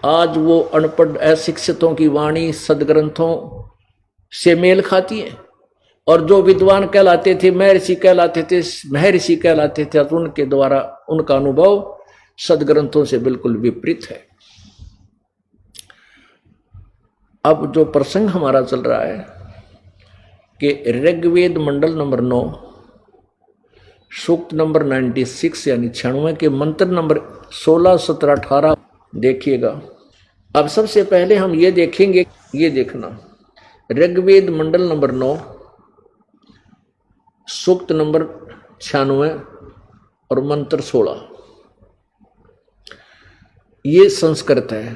आज वो अनपढ़ अशिक्षितों की वाणी सदग्रंथों से मेल खाती है, और जो विद्वान कहलाते थे, महर्षि कहलाते थे, महर्षि कहलाते थे, तो उनके द्वारा उनका अनुभव सदग्रंथों से बिल्कुल विपरीत है। अब जो प्रसंग हमारा चल रहा है कि ऋग्वेद मंडल नंबर 9 सूक्त नंबर 96 यानी 96 के मंत्र नंबर 16, 17, 18 देखिएगा। अब सबसे पहले हम ये देखेंगे, ये देखना ऋग्वेद मंडल नंबर 9 सूक्त नंबर 96 और मंत्र 16, ये संस्कृत है।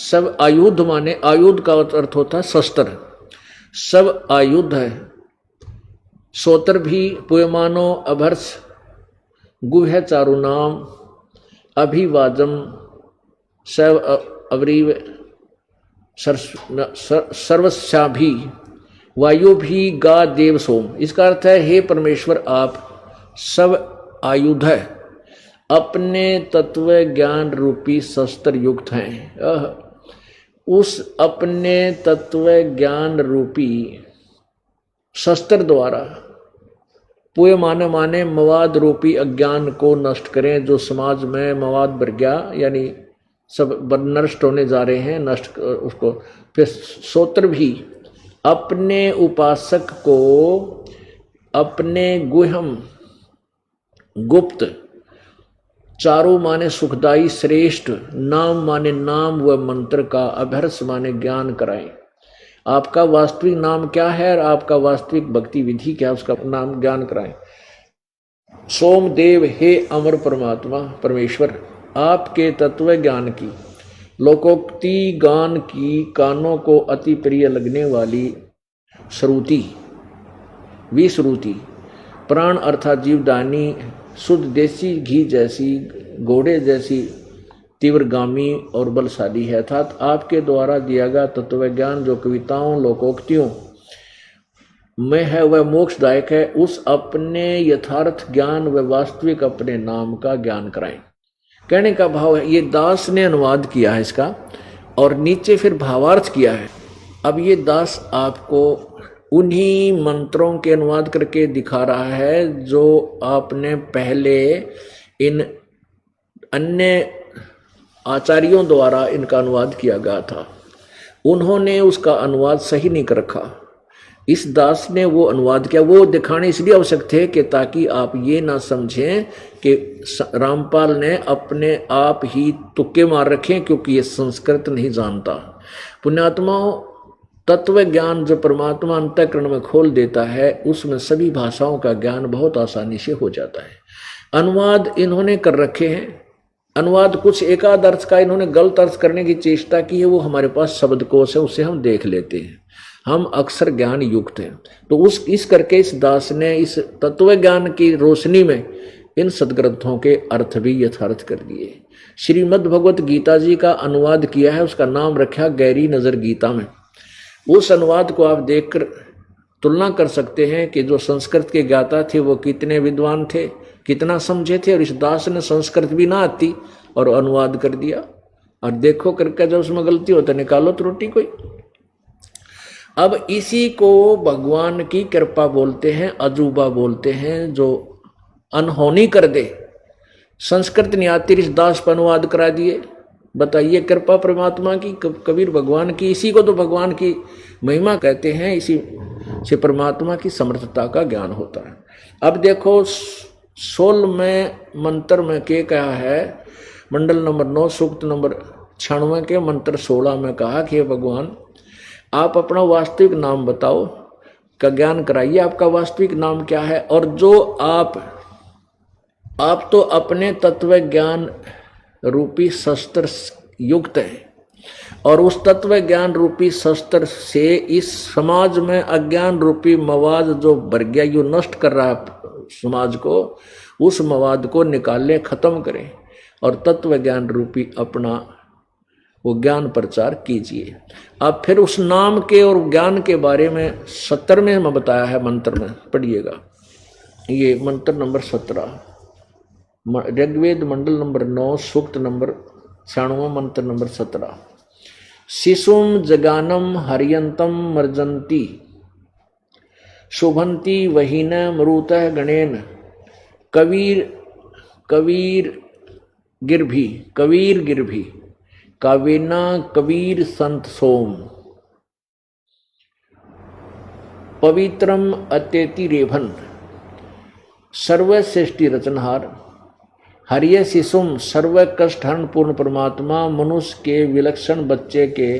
सब आयुध माने, आयुध का अर्थ होता है शस्त्र, सब आयुध है। सोतर भी पुयमानो अभर्ष गुह चारु नाम अभिवाजम सव अवरीव सर्वस्या भी वायु भी गा देव सोम। इसका अर्थ है, हे परमेश्वर आप सब आयुध है, अपने तत्व ज्ञान रूपी शस्त्र युक्त हैं। उस अपने तत्व ज्ञान रूपी शस्त्र द्वारा पुय माने मवाद रूपी अज्ञान को नष्ट करें, जो समाज में मवाद भर गया, यानी सब नष्ट होने जा रहे हैं, नष्ट उसको। फिर सोत्र भी अपने उपासक को अपने गुहम गुप्त, चारों माने सुखदाई श्रेष्ठ, नाम माने नाम व मंत्र का, अभ्यर्स माने ज्ञान कराएं। आपका वास्तविक नाम क्या है और आपका वास्तविक भक्ति विधि क्या है, उसका नाम ज्ञान कराएं। सोमदेव, हे अमर परमात्मा परमेश्वर, आपके तत्व ज्ञान की लोकोक्ति गान की कानों को अति प्रिय लगने वाली श्रुति, विश्रुति, प्राण अर्थात जीवदानी, शुद्ध देसी घी जैसी, घोड़े जैसी तीव्रगामी और बलशाली है। अर्थात आपके द्वारा दिया गया तत्व ज्ञान जो कविताओं लोकोक्तियों में है वह मोक्षदायक है। उस अपने यथार्थ ज्ञान व वास्तविक अपने नाम का ज्ञान कराएं। कहने का भाव है, ये दास ने अनुवाद किया है इसका, और नीचे फिर भावार्थ किया है। अब ये दास आपको उन्हीं मंत्रों के अनुवाद करके दिखा रहा है जो आपने पहले इन अन्य आचार्यों द्वारा इनका अनुवाद किया गया था। उन्होंने उसका अनुवाद सही नहीं कर रखा, इस दास ने वो अनुवाद किया। वो दिखाने इसलिए आवश्यक थे कि ताकि आप ये ना समझें कि रामपाल ने अपने आप ही तुक्के मार रखे, क्योंकि ये संस्कृत नहीं जानता। पुण्यात्माओं, तत्व ज्ञान जो परमात्मा अंतःकरण में खोल देता है, उसमें सभी भाषाओं का ज्ञान बहुत आसानी से हो जाता है। अनुवाद इन्होंने कर रखे हैं, अनुवाद कुछ एकाध अर्थ का इन्होंने गलत अर्थ करने की चेष्टा की है, वो हमारे पास शब्दकोश है, उससे हम देख लेते हैं, हम अक्सर ज्ञान युक्त हैं। तो इस करके इस दास ने इस तत्व ज्ञान की रोशनी में इन सदग्रंथों के अर्थ भी यथार्थ कर दिए। श्रीमद् भगवत गीता जी का अनुवाद किया है, उसका नाम रखा गहरी नजर गीता में। उस अनुवाद को आप देखकर तुलना कर सकते हैं कि जो संस्कृत के ज्ञाता थे वो कितने विद्वान थे, कितना समझे थे, और इस दास ने संस्कृत भी ना आती और अनुवाद कर दिया। और देखो करके जब उसमें गलती होता निकालो त्रुटि कोई। अब इसी को भगवान की कृपा बोलते हैं, अजूबा बोलते हैं, जो अनहोनी कर दे। संस्कृत नहीं आती, इस दास पर अनुवाद करा दिए। बताइए, कृपा परमात्मा की, कबीर भगवान की, इसी को तो भगवान की महिमा कहते हैं, इसी से परमात्मा की समर्थता का ज्ञान होता है। अब देखो 16वें मंत्र में क्या कहा है, मंडल नंबर 9 सूक्त नंबर 96 के मंत्र 16 में कहा कि भगवान आप अपना वास्तविक नाम बताओ, का ज्ञान कराइए, आपका वास्तविक नाम क्या है। और जो आप तो अपने तत्व ज्ञान रूपी शस्त्र युक्त है, और उस तत्व ज्ञान रूपी शस्त्र से इस समाज में अज्ञान रूपी मवाद जो भर गया, यो नष्ट कर रहा है समाज को, उस मवाद को निकाले, खत्म करें, और तत्व ज्ञान रूपी अपना वो ज्ञान प्रचार कीजिए। अब फिर उस नाम के और ज्ञान के बारे में 17वें में बताया है मंत्र में, पढ़िएगा, ये मंत्र नंबर 17। ऋग्वेद मंडल नंबर 9 सूक्त नंबर 96 मंत्र नंबर 17। शिशुम जगानम हरियंतम मर्जंती शुभंती वहीन मरुत गणेन कबीर गिरभी कावेना कबीर संत सोम पवित्रम अत्यति रेभन सर्वश्रेष्ठी रचनहार हरिय शिशुम सर्व कष्ट हरण पूर्ण परमात्मा मनुष्य के विलक्षण बच्चे के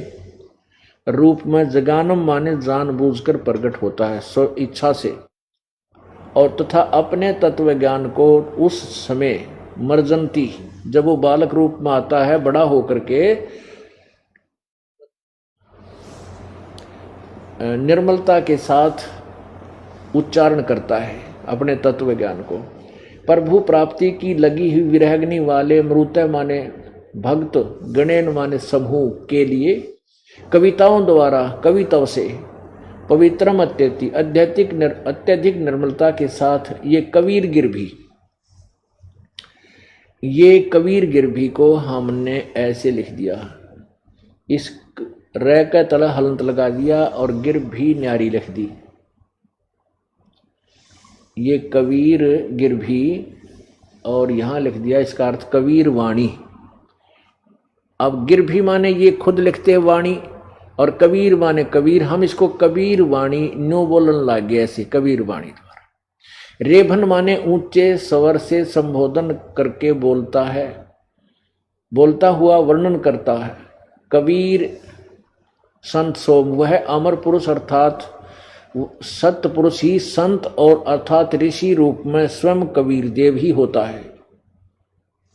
रूप में जगानम माने जानबूझकर प्रकट होता है स्व इच्छा से और तथा अपने तत्व ज्ञान को उस समय मर्जंती जब वो बालक रूप में आता है बड़ा होकर के निर्मलता के साथ उच्चारण करता है अपने तत्व ज्ञान को। प्रभु प्राप्ति की लगी हुई विरहग्नि वाले मृतय माने भक्त गणेन माने समूह के लिए कविताओं द्वारा कविताओं से पवित्रम अत्यधिक निर्मलता के साथ ये कबीर गिरभी को हमने ऐसे लिख दिया। इस र का तला हलंत लगा दिया और गिरभी न्यारी लिख दी। ये कबीर गिरभी और यहाँ लिख दिया इसका अर्थ कबीर वाणी। अब गिरभी माने ये खुद लिखते वाणी और कबीर माने कबीर, हम इसको कबीर वाणी नो बोलन लागे ऐसे कबीर वाणी द्वारा। रेभन माने ऊंचे स्वर से संबोधन करके बोलता हुआ वर्णन करता है। कबीर संत सोम वह अमर पुरुष अर्थात सत्य पुरुष ही संत और अर्थात ऋषि रूप में स्वयं कबीर देव ही होता है,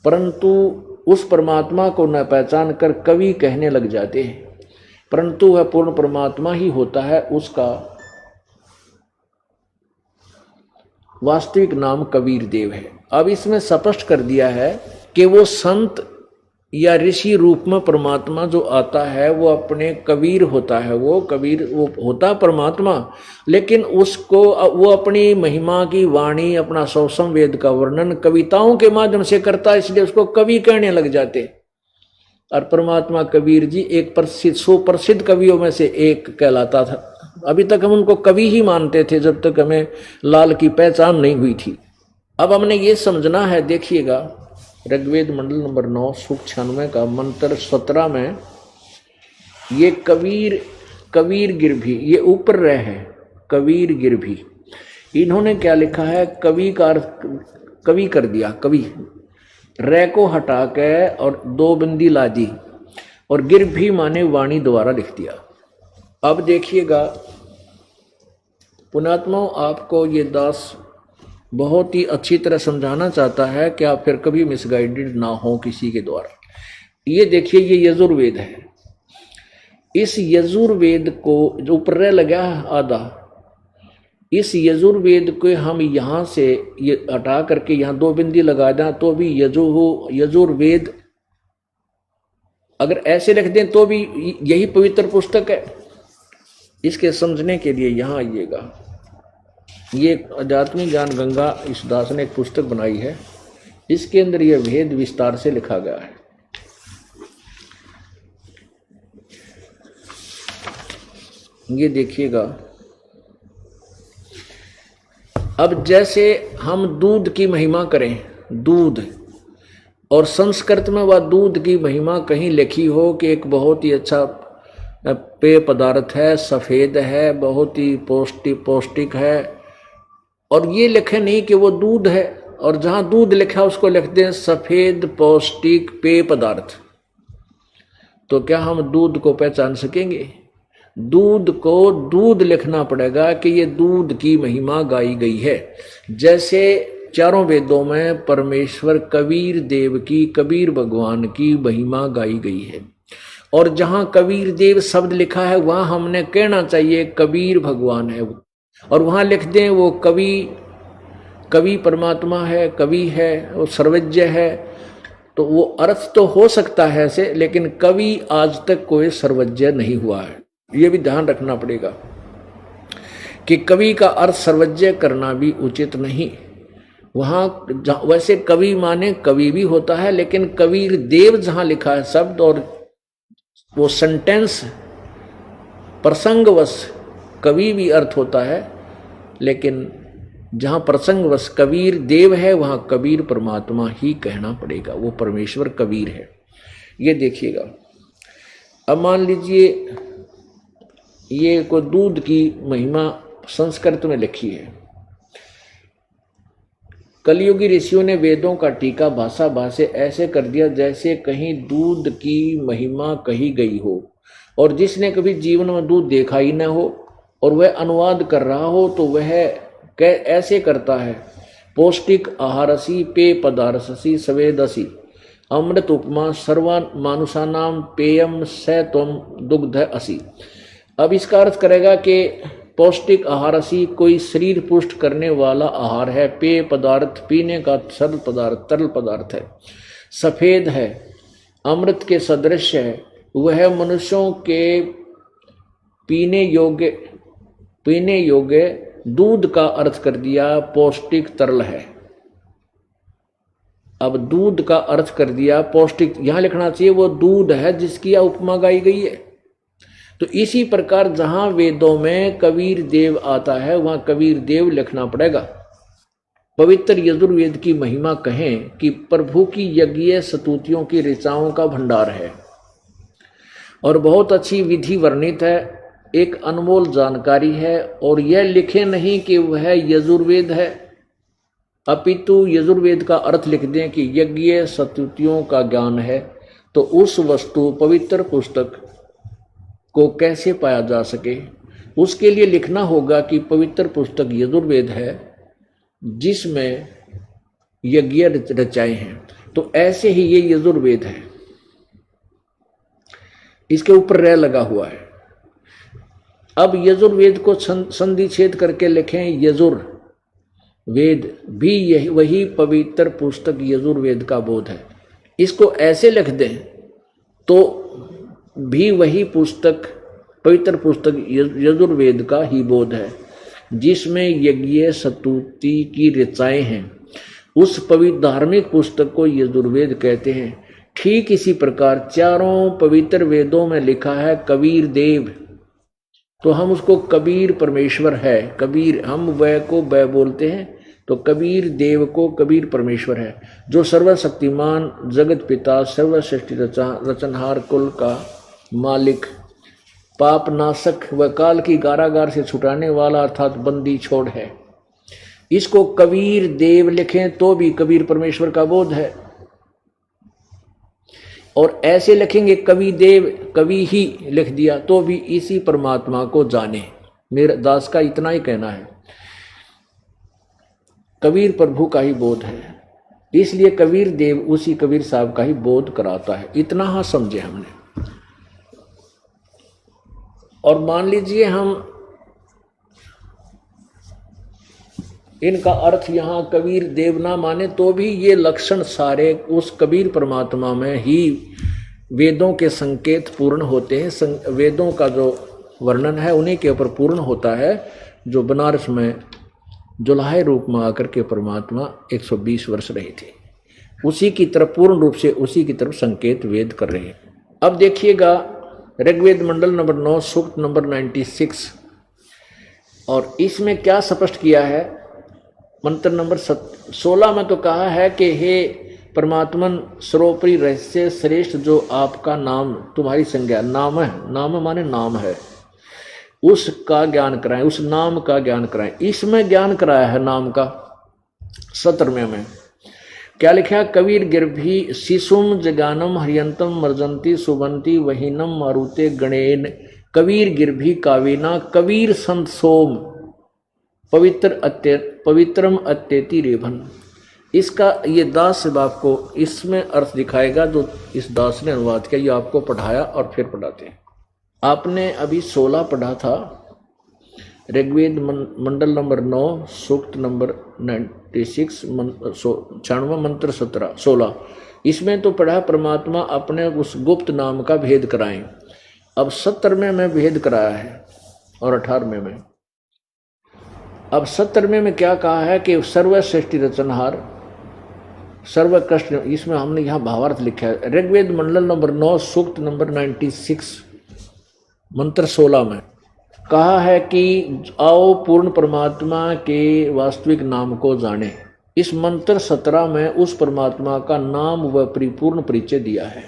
परंतु उस परमात्मा को न पहचान कर कवि कहने लग जाते हैं, परंतु वह पूर्ण परमात्मा ही होता है। उसका वास्तविक नाम कबीर देव है। अब इसमें स्पष्ट कर दिया है कि वो संत या ऋषि रूप में परमात्मा जो आता है वो अपने कबीर होता है। वो कबीर वो होता परमात्मा, लेकिन उसको वो अपनी महिमा की वाणी अपना सौसम वेद का वर्णन कविताओं के माध्यम से करता है, इसलिए उसको कवि कहने लग जाते। और परमात्मा कबीर जी एक सुप्रसिद्ध कवियों में से एक कहलाता था। अभी तक हम उनको कवि ही मानते थे जब तक हमें लाल की पहचान नहीं हुई थी। अब हमने ये समझना है, देखिएगा ऋग्वेद मंडल नंबर 9 सूक्त 96 का मंत्र 17 में ये कबीर गिरभी, ये ऊपर रह है कबीर गिरभी। इन्होंने क्या लिखा है, कवि का कवि कर दिया, कवि रे को हटा के और 2 बिंदी ला दी और गिरभी माने वाणी द्वारा लिख दिया। अब देखिएगा पुण्यात्मा, आपको ये दास बहुत ही अच्छी तरह समझाना चाहता है कि आप फिर कभी मिसगाइडेड ना हो किसी के द्वारा। ये देखिए, ये यजुर्वेद है। इस यजुर्वेद को जो ऊपर लगा आधा, इस यजुर्वेद को हम यहाँ से ये हटा करके यहाँ 2 बिंदी लगा दें तो भी यजुर्वेद, अगर ऐसे लिख दें तो भी यही पवित्र पुस्तक है। इसके समझने के लिए यहाँ आइएगा, ये आध्यात्मिक ज्ञान गंगा इस दास ने एक पुस्तक बनाई है, इसके अंदर यह भेद विस्तार से लिखा गया है। ये देखिएगा, अब जैसे हम दूध की महिमा करें, दूध, और संस्कृत में वह दूध की महिमा कहीं लिखी हो कि एक बहुत ही अच्छा पेय पदार्थ है, सफ़ेद है, बहुत ही पौष्टिक है, और ये लिखे नहीं कि वो दूध है, और जहाँ दूध लिखा उसको लिख दें सफ़ेद पौष्टिक पेय पदार्थ, तो क्या हम दूध को पहचान सकेंगे? दूध को दूध लिखना पड़ेगा कि ये दूध की महिमा गाई गई है। जैसे चारों वेदों में परमेश्वर कबीर देव की, कबीर भगवान की महिमा गाई गई है, और जहाँ कबीर देव शब्द लिखा है वहाँ हमने कहना चाहिए कबीर भगवान है, और वहाँ लिख दें वो कवि परमात्मा है, कवि है, वो सर्वज्ञ है, तो वो अर्थ तो हो सकता है ऐसे, लेकिन कवि आज तक कोई सर्वज्ञ नहीं हुआ है। ये भी ध्यान रखना पड़ेगा कि कवि का अर्थ सर्वज्ञ करना भी उचित नहीं। वहां वैसे कवि माने कवि भी होता है, लेकिन कबीर देव जहां लिखा है शब्द और वो सेंटेंस प्रसंगवश कवि भी अर्थ होता है, लेकिन जहां प्रसंगवश कबीर देव है वहां कबीर परमात्मा ही कहना पड़ेगा, वो परमेश्वर कबीर है। ये देखिएगा, अब मान लीजिए ये कोई दूध की महिमा संस्कृत में लिखी है। कलियुगी ऋषियों ने वेदों का टीका भाषा भाषे ऐसे कर दिया जैसे कहीं दूध की महिमा कही गई हो, और जिसने कभी जीवन में दूध देखा ही न हो और वह अनुवाद कर रहा हो तो वह ऐसे करता है। पौष्टिक आहारसी पेय पदार्थसी सवेदसी अमृत उपमा सर्वा मानुषानाम पेयम स त्वम दुग्ध असी। अब इसका अर्थ करेगा कि पौष्टिक आहारसी कोई शरीर पुष्ट करने वाला आहार है, पेय पदार्थ पीने का सरल पदार्थ तरल पदार्थ है, सफेद है, अमृत के सदृश है, वह मनुष्यों के पीने योग्य दूध का अर्थ कर दिया पौष्टिक तरल है। अब दूध का अर्थ कर दिया पौष्टिक, यहां लिखना चाहिए वो दूध है जिसकी उपमा गाई गई है। तो इसी प्रकार जहां वेदों में कबीर देव आता है वहां कबीर देव लिखना पड़ेगा। पवित्र यजुर्वेद की महिमा कहें कि प्रभु की यज्ञ स्तुतियों की ऋचाओं का भंडार है और बहुत अच्छी विधि वर्णित है, एक अनमोल जानकारी है। और यह लिखे नहीं कि वह यजुर्वेद है, अपितु यजुर्वेद का अर्थ लिख दें कि यज्ञ स्तुतियों का ज्ञान है, तो उस वस्तु पवित्र पुस्तक को कैसे पाया जा सके, उसके लिए लिखना होगा कि पवित्र पुस्तक यजुर्वेद है जिसमें यज्ञ रचाए हैं। तो ऐसे ही ये यजुर्वेद है, इसके ऊपर रह लगा हुआ है। अब यजुर्वेद को संधि छेद करके लिखें यजुर वेद, भी यही वही पवित्र पुस्तक यजुर्वेद का बोध है। इसको ऐसे लिख दें तो भी वही पुस्तक पवित्र पुस्तक यजुर्वेद का ही बोध है जिसमें यज्ञ स्तुति की ऋचाएं हैं। उस पवित्र धार्मिक पुस्तक को यजुर्वेद कहते हैं। ठीक इसी प्रकार चारों पवित्र वेदों में लिखा है कबीर देव, तो हम उसको कबीर परमेश्वर है, कबीर हम वह को वह बोलते हैं, तो कबीर देव को कबीर परमेश्वर है जो सर्वशक्तिमान जगत पिता सर्वश्रेष्ठ रचनहार कुल का मालिक पाप नाशक व काल की कारागार से छुटाने वाला अर्थात बंदी छोड़ है। इसको कबीर देव लिखें तो भी कबीर परमेश्वर का बोध है, और ऐसे लिखेंगे कवि देव कवि ही लिख दिया तो भी इसी परमात्मा को जाने। मेरे दास का इतना ही कहना है, कबीर प्रभु का ही बोध है, इसलिए कबीर देव उसी कबीर साहब का ही बोध कराता है। इतना हाँ समझे हमने। और मान लीजिए हम इनका अर्थ यहां कबीर देव ना माने तो भी ये लक्षण सारे उस कबीर परमात्मा में ही वेदों के संकेत पूर्ण होते हैं। वेदों का जो वर्णन है उन्हीं के ऊपर पूर्ण होता है, जो बनारस में जुलाहे रूप में आकर के परमात्मा 120 वर्ष रहे थे, उसी की तरफ पूर्ण रूप से उसी की तरफ संकेत वेद कर रहे हैं। अब देखिएगा ऋग्वेद मंडल नंबर 9 सूक्त नंबर 96, और इसमें क्या स्पष्ट किया है। मंत्र नंबर 16 में तो कहा है कि हे परमात्मन सर्वोपरि रहस्य श्रेष्ठ जो आपका नाम तुम्हारी संज्ञा नाम है, नाम माने नाम है, उसका ज्ञान कराएं, उस नाम का ज्ञान कराएं। इसमें ज्ञान कराया है नाम का। 17वें में क्या लिखा, कबीर गिरभी शिशुम जगानम हरियंतम मर्जंती सुबंती वहीनम मारुते गणेन कबीर गिरभी कावीना कबीर संत सोम पवित्रम अत्येति रेभन। इसका ये दास से आपको इसमें अर्थ दिखाएगा जो इस दास ने अनुवाद किया, ये आपको पढ़ाया और फिर पढ़ाते हैं। आपने अभी 16 पढ़ा था, ऋग्वेद मंडल नंबर 9 सूक्त नंबर 96 96 मंत्र 16। इसमें तो पढ़ा परमात्मा अपने उस गुप्त नाम का भेद कराएं। अब 17वें में भेद कराया है और 18वें में अब 17वें में क्या कहा है कि सर्वश्रेष्ठी रचनहार सर्वकृष्ण, इसमें हमने यहाँ भावार्थ लिखा है। ऋग्वेद मंडल नंबर 9 सूक्त नंबर 96 मंत्र 16 में कहा है कि आओ पूर्ण परमात्मा के वास्तविक नाम को जाने। इस मंत्र 17 में उस परमात्मा का नाम व परिपूर्ण परिचय दिया है।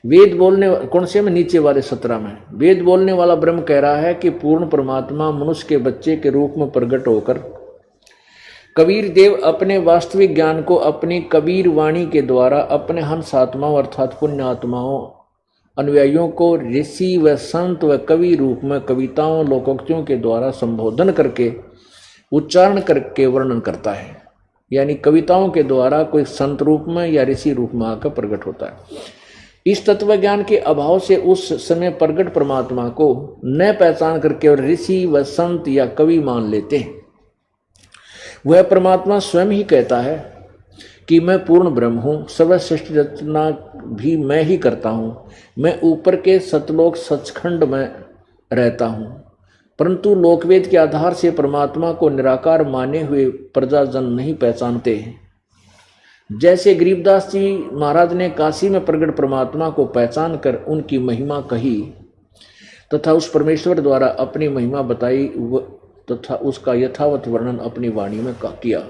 वेद बोलने कौन से में, नीचे वाले 17 में वेद बोलने वाला ब्रह्म कह रहा है कि पूर्ण परमात्मा मनुष्य के बच्चे के रूप में प्रकट होकर कबीर देव अपने वास्तविक ज्ञान को अपनी कबीर वाणी के द्वारा अपने हंस आत्माओं अर्थात पुण्य आत्माओं अनुयायियों को ऋषि व संत व कवि रूप में कविताओं लोकोक्तियों के द्वारा संबोधन करके उच्चारण करके वर्णन करता है। यानी कविताओं के द्वारा कोई संत रूप में या ऋषि रूप में आकर प्रकट होता है। इस तत्व ज्ञान के अभाव से उस समय प्रकट परमात्मा को न पहचान करके और ऋषि व संत या कवि मान लेते हैं। वह परमात्मा स्वयं ही कहता है कि मैं पूर्ण ब्रह्म हूँ, सर्वश्रेष्ठ रचना भी मैं ही करता हूँ, मैं ऊपर के सतलोक सचखंड में रहता हूँ। परंतु लोकवेद के आधार से परमात्मा को निराकार माने हुए प्रजाजन नहीं पहचानते हैं। जैसे गरीबदास जी महाराज ने काशी में प्रकट परमात्मा को पहचान कर उनकी महिमा कही तथा उस परमेश्वर द्वारा अपनी महिमा बताई तथा उसका यथावत वर्णन अपनी वाणी में किया।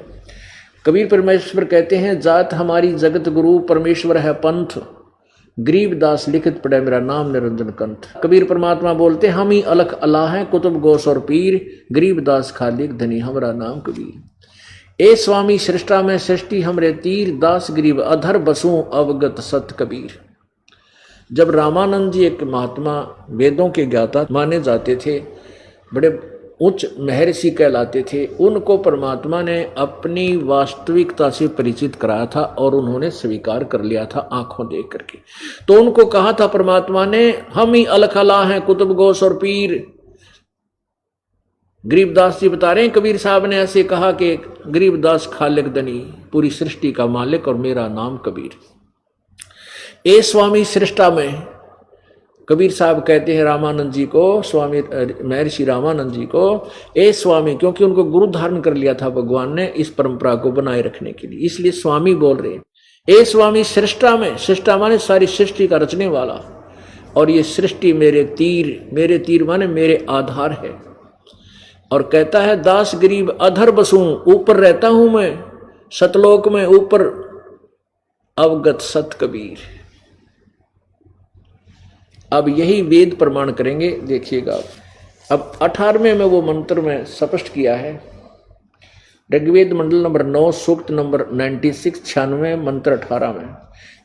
कबीर परमेश्वर कहते हैं, जात हमारी जगत गुरु परमेश्वर है पंथ, गरीबदास लिखित पढ़े मेरा नाम निरंजन कंठ। कबीर परमात्मा बोलते हम ही अलख अल्लाह हैं, कुतुब गौस और पीर, गरीबदास खालिक धनी हमारा नाम कबीर। ए स्वामी सृष्टा में सृष्टि हमरे तीर, दास गरीब अधर बसूं अवगत सत कबीर। जब रामानंद जी एक महात्मा वेदों के ज्ञाता माने जाते थे, बड़े उच्च महर्षि कहलाते थे, उनको परमात्मा ने अपनी वास्तविकता से परिचित कराया था और उन्होंने स्वीकार कर लिया था आंखों देख करके। तो उनको कहा था परमात्मा ने, हम ही अलख अल्लाह हैं, कुतुब गौस और पीर। गरीबदास जी बता रहे हैं, कबीर साहब ने ऐसे कहा कि गरीबदास खालिक धनी, पूरी सृष्टि का मालिक और मेरा नाम कबीर। ए स्वामी सृष्टा में कबीर साहब कहते हैं रामानंद जी को, स्वामी महर्षि रामानंद जी को, ए स्वामी, क्योंकि उनको गुरु धारण कर लिया था भगवान ने इस परंपरा को बनाए रखने के लिए, इसलिए स्वामी बोल रहे हैं। ए स्वामी सृष्टा में, सृष्टा माने सारी सृष्टि का रचने वाला, और ये सृष्टि मेरे तीर माने मेरे आधार है। और कहता है दास गरीब अधर बसूं, ऊपर रहता हूं मैं सतलोक में ऊपर, अवगत सत कबीर। अब यही वेद प्रमाण करेंगे, देखिएगा। अब 18वें में वो मंत्र में स्पष्ट किया है, ऋग्वेद मंडल नंबर 9 सूक्त नंबर 96 96 मंत्र 18 में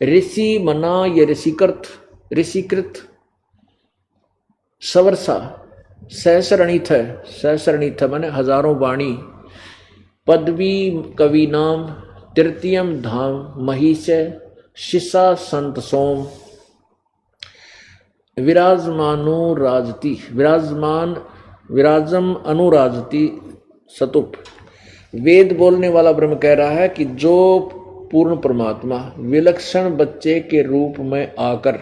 ऋषि मना ये ऋषिकृत सवर्षा सहस्रणीथ माने हजारों वाणी, पदवी कवि नाम, तृतीयम धाम महिष शिषा संत सोम, विराजम अनुराजती सतुप। वेद बोलने वाला ब्रह्म कह रहा है कि जो पूर्ण परमात्मा विलक्षण बच्चे के रूप में आकर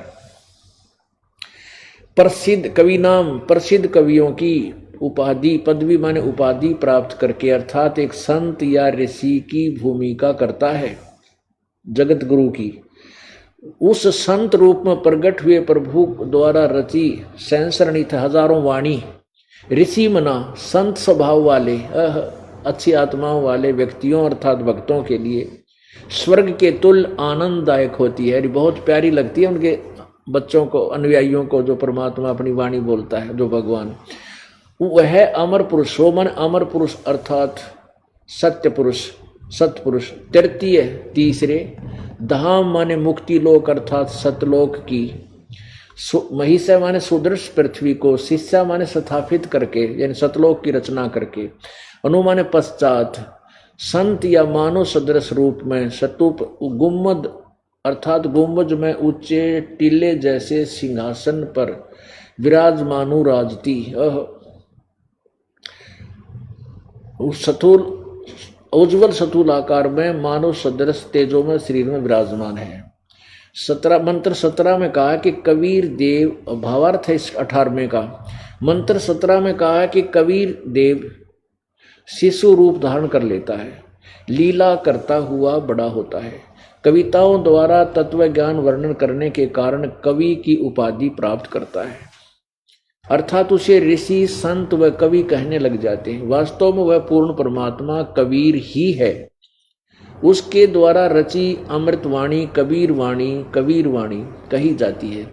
प्रसिद्ध कवियों की उपाधि, पदवी माने उपाधि प्राप्त करके, अर्थात एक संत या ऋषि की भूमिका करता है जगत गुरु की, उस संत रूप में प्रकट हुए प्रभु द्वारा रची सहस्रणीथ हजारों वाणी, ऋषि मना संत स्वभाव वाले अच्छी आत्माओं वाले व्यक्तियों अर्थात भक्तों के लिए स्वर्ग के तुल्य आनंददायक होती है। बहुत प्यारी लगती है उनके बच्चों को, अनुयायियों को, जो परमात्मा अपनी वाणी बोलता है, जो भगवान, वह अमर पुरुष हो। मन अमर पुरुष अर्थात सत्य पुरुष, सतपुरुष। तृतीय तीसरे, धाम माने मुक्ति लोक अर्थात सतलोक की, महिषा माने सुदृश पृथ्वी को, शिष्या माने स्थापित करके यानी सतलोक की रचना करके, अनु माने पश्चात, संत या मानव सदृश रूप में, सतुप गुम्मद अर्थात गुम्बज में ऊंचे टीले जैसे सिंहासन पर विराजमानु राजती, सतुल उज्ज्वल सतुल आकार में मानव सदृश तेजो में शरीर में विराजमान है। 17 मंत्र 17 में कहा कि कबीर देव, भावार्थ है इस 18वें का। मंत्र 17 में कहा है कि कबीर देव शिशु रूप धारण कर लेता है, लीला करता हुआ बड़ा होता है। कविताओं द्वारा तत्व ज्ञान वर्णन करने के कारण कवि की उपाधि प्राप्त करता है, अर्थात उसे ऋषि संत व कवि कहने लग जाते हैं। वास्तव में वह पूर्ण परमात्मा कबीर ही है। उसके द्वारा रची अमृतवाणी कबीर वाणी कही जाती है,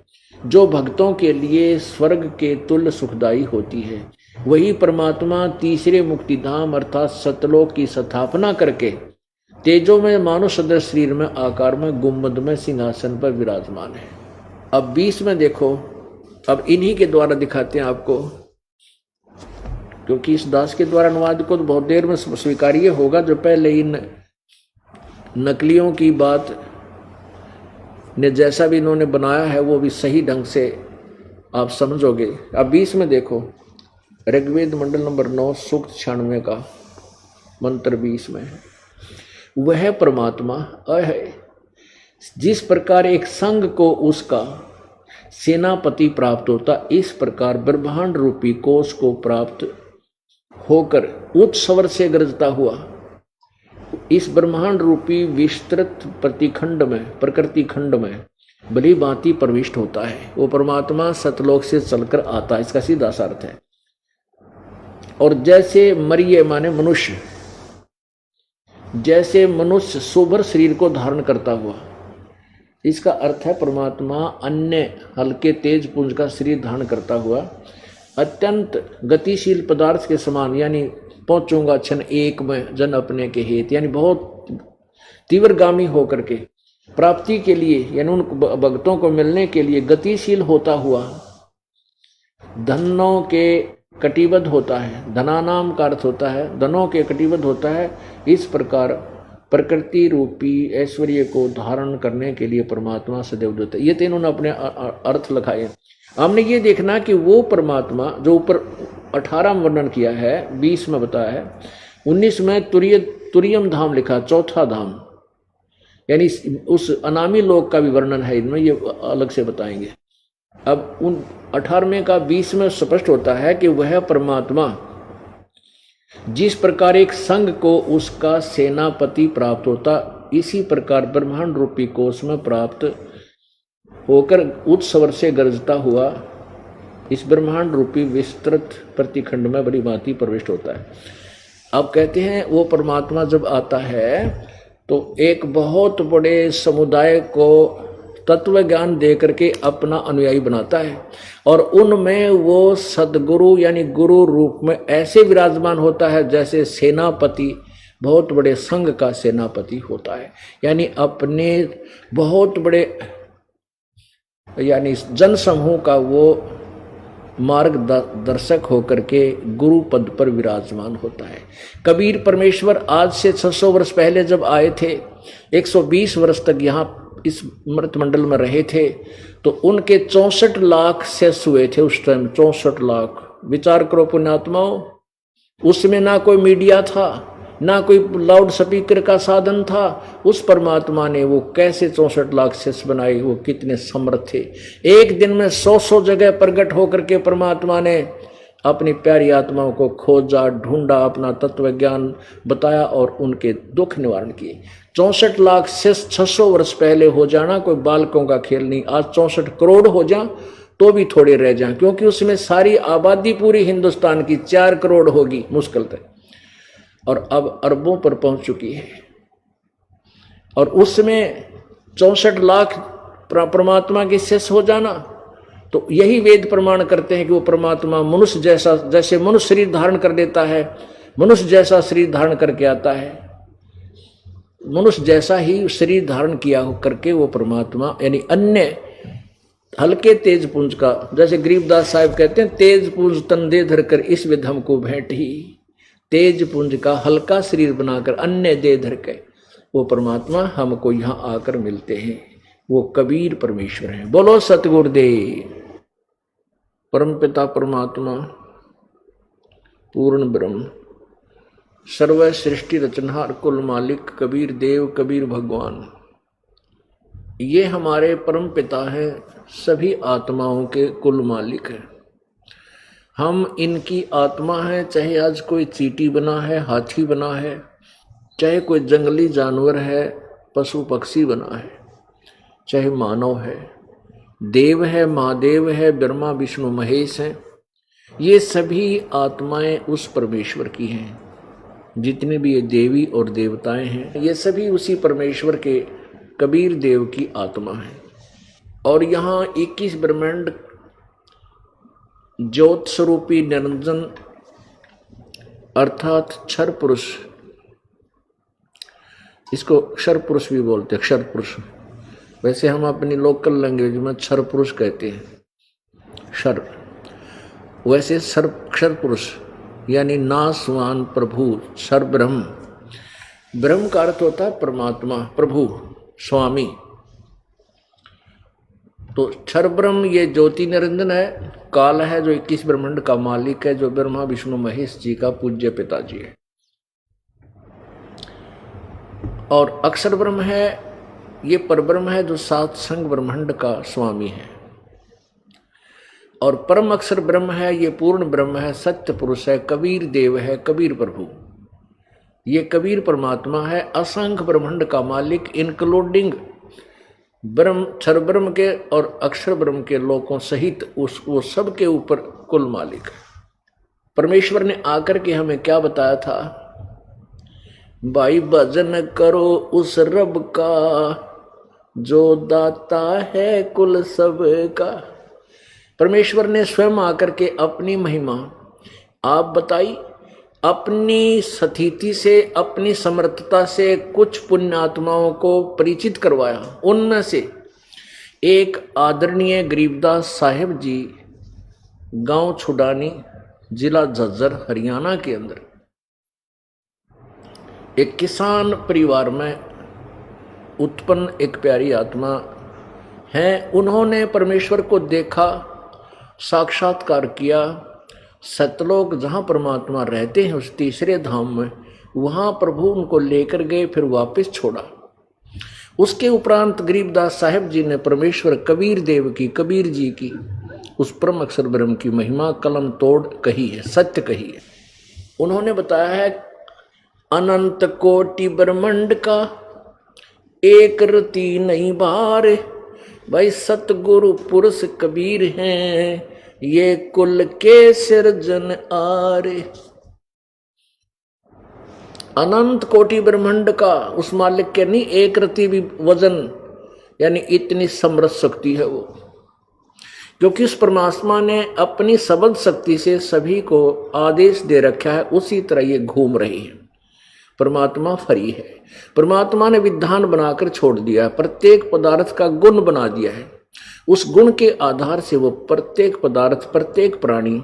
जो भक्तों के लिए स्वर्ग के तुल्य सुखदायी होती है। वही परमात्मा तीसरे मुक्तिधाम अर्थात सतलोक की स्थापना करके तेजो में मानव सदृश शरीर में आकार में गुम्बद में सिंहासन पर विराजमान है। अब 20 में देखो, अब इन्हीं के द्वारा दिखाते हैं आपको, क्योंकि इस दास के द्वारा अनुवाद को तो बहुत देर में स्वीकार्य होगा। जो पहले इन नकलियों की बात ने जैसा भी इन्होंने बनाया है वो भी सही ढंग से आप समझोगे। अब 20 में देखो, ऋग्वेद मंडल नंबर 9 सूक्त 96 का मंत्र 20 में है, वह परमात्मा है जिस प्रकार एक संघ को उसका सेनापति प्राप्त होता, इस प्रकार ब्रह्मांड रूपी कोष को प्राप्त होकर उच्च स्वर से गरजता हुआ इस ब्रह्मांड रूपी विस्तृत प्रतिखंड में प्रकृति खंड में भली भांति प्रविष्ट होता है। वो परमात्मा सतलोक से चलकर आता है, इसका सीधा सा अर्थ है। और जैसे मरिये माने मनुष्य, जैसे मनुष्य सोबर शरीर को धारण करता हुआ, इसका अर्थ है परमात्मा अन्य हल्के तेज पुंज का शरीर धारण करता हुआ अत्यंत गतिशील पदार्थ के समान, यानी पहुंचूंगा क्षण एक में जन अपने के हेत, यानी बहुत तीव्रगामी होकर के प्राप्ति के लिए, यानी उन भक्तों को मिलने के लिए गतिशील होता हुआ धनों के कटिबद्ध होता है। धनानाम का अर्थ होता है धनों के कटिबद्ध होता है। इस प्रकार प्रकृति रूपी ऐश्वर्य को धारण करने के लिए परमात्मा सदैव देता है। ये तीनों ने अपने अर्थ लगाए। हमने ये देखना कि वो परमात्मा जो ऊपर 18 में वर्णन किया है, 20 में बताया है, 19 में तुरियम धाम लिखा, चौथा धाम, यानी उस अनामी लोक का भी वर्णन है इनमें, ये अलग से बताएंगे। अब उन 18वें का 20 में स्पष्ट होता है कि वह परमात्मा जिस प्रकार एक संघ को उसका सेनापति प्राप्त होता, इसी प्रकार ब्रह्मांड रूपी कोष में प्राप्त होकर उच्च स्वर से गरजता हुआ इस ब्रह्मांड रूपी विस्तृत प्रतिखंड में बड़ी भांति प्रविष्ट होता है। अब कहते हैं वो परमात्मा जब आता है तो एक बहुत बड़े समुदाय को तत्व ज्ञान दे करके अपना अनुयायी बनाता है, और उनमें वो सदगुरु यानी गुरु रूप में ऐसे विराजमान होता है जैसे सेनापति बहुत बड़े संघ का सेनापति होता है। यानी अपने बहुत बड़े यानी जनसमूह का वो मार्गदर्शक होकर के गुरु पद पर विराजमान होता है। कबीर परमेश्वर आज से 600 वर्ष पहले जब आए थे, 120 वर्ष तक यहाँ इस मृत मंडल में रहे थे, तो उनके 64 लाख शिष्य हुए थे उस टाइम। 64 लाख, विचार करो पुण्यात्माओं। उसमें ना कोई मीडिया था, ना कोई लाउड स्पीकर का साधन था। उस परमात्मा ने वो कैसे 64 लाख शिष्य बनाए, वो कितने समर्थ थे। एक दिन में 100 जगह प्रकट होकर के परमात्मा ने अपनी प्यारी आत्माओं को खोजा, ढूंढा, अपना तत्व ज्ञान बताया और उनके दुख निवारण किए। 64 लाख शिष्य 600 वर्ष पहले हो जाना कोई बालकों का खेल नहीं। आज 64 करोड़ हो जा तो भी थोड़े रह जाएं, क्योंकि उसमें सारी आबादी पूरी हिंदुस्तान की 4 करोड़ होगी मुश्किल तक, और अब अरबों पर पहुंच चुकी है। और उसमें 64 लाख परमात्मा के शिष्य हो जाना, तो यही वेद प्रमाण करते हैं कि वो परमात्मा मनुष्य जैसा, जैसे मनुष्य शरीर धारण कर देता है, मनुष्य जैसा शरीर धारण करके आता है, मनुष्य जैसा ही शरीर धारण किया करके वो परमात्मा यानी अन्य हल्के तेज पुंज का, जैसे गरीबदास साहब कहते हैं, तेज पुंज तन दे धरकर इस विध हमको भेंट ही। तेज पुंज का हल्का शरीर बनाकर अन्य दे धर के वो परमात्मा हमको यहाँ आकर मिलते हैं। वो कबीर परमेश्वर हैं। बोलो सतगुरुदेव। परमपिता परमात्मा पूर्ण ब्रह्म सर्व सृष्टि रचनहार कुल मालिक कबीर देव कबीर भगवान, ये हमारे परम पिता हैं, सभी आत्माओं के कुल मालिक हैं। हम इनकी आत्मा है, चाहे आज कोई चींटी बना है, हाथी बना है, चाहे कोई जंगली जानवर है, पशु पक्षी बना है, चाहे मानव है, देव है, महादेव है, ब्रह्मा विष्णु महेश हैं, ये सभी आत्माएं उस परमेश्वर की हैं। जितने भी ये देवी और देवताएं हैं, ये सभी उसी परमेश्वर के कबीर देव की आत्मा है। और यहाँ 21 ब्रह्मांड ज्योत स्वरूपी निरंजन अर्थात क्षर पुरुष, इसको क्षर पुरुष भी बोलते हैं, क्षर पुरुष। वैसे हम अपनी लोकल लैंग्वेज में क्षर पुरुष कहते हैं, क्षर, वैसे क्षर पुरुष यानी नासवान प्रभु, क्षर ब्रह्म। ब्रह्म का अर्थ होता है परमात्मा, प्रभु, स्वामी। तो क्षर ब्रह्म ये ज्योति निरंजन है, काल है जो 21 ब्रह्मांड का मालिक है, जो ब्रह्मा विष्णु महेश जी का पूज्य पिताजी है। और अक्षर ब्रह्म है, ये परब्रह्म है जो सात संग ब्रह्मांड का स्वामी है। और परम अक्षर ब्रह्म है, ये पूर्ण ब्रह्म है, सत्य पुरुष है, कबीर देव है, कबीर प्रभु। ये कबीर परमात्मा है, असंख्य ब्रह्मांड का मालिक, इंक्लूडिंग ब्रह्म, क्षर ब्रह्म के और अक्षर ब्रह्म के लोकों सहित वो सब के ऊपर कुल मालिक है। परमेश्वर ने आकर के हमें क्या बताया था? भाई भजन करो उस रब का जो दाता है कुल सब का। परमेश्वर ने स्वयं आकर के अपनी महिमा आप बताई, अपनी स्थिति से, अपनी समर्थता से कुछ पुण्यात्माओं को परिचित करवाया। उनमें से एक आदरणीय गरीबदास साहिब जी, गांव छुडानी, जिला झज्जर, हरियाणा के अंदर एक किसान परिवार में उत्पन्न एक प्यारी आत्मा है। उन्होंने परमेश्वर को देखा, साक्षात्कार किया। सतलोक जहाँ परमात्मा रहते हैं उस तीसरे धाम में, वहाँ प्रभु उनको लेकर गए, फिर वापस छोड़ा। उसके उपरांत गरीबदास साहिब जी ने परमेश्वर कबीर देव की, कबीर जी की, उस परम अक्षर ब्रह्म की महिमा कलम तोड़ कही है, सत्य कही है। उन्होंने बताया है अनंत कोटि ब्रह्मांड का एक रति नहीं बार, भाई सतगुरु पुरुष कबीर हैं, ये कुल के सिरजन आरे। अनंत कोटि ब्रह्मांड का उस मालिक के नहीं एक रति भी वजन, यानी इतनी समर्थ शक्ति है वो, क्योंकि उस परमात्मा ने अपनी सबद शक्ति से सभी को आदेश दे रखा है। उसी तरह ये घूम रही है। परमात्मा फरी है, परमात्मा ने विधान बनाकर छोड़ दिया है, प्रत्येक पदार्थ का गुण बना दिया है। उस गुण के आधार से वो प्रत्येक पदार्थ, प्रत्येक प्राणी,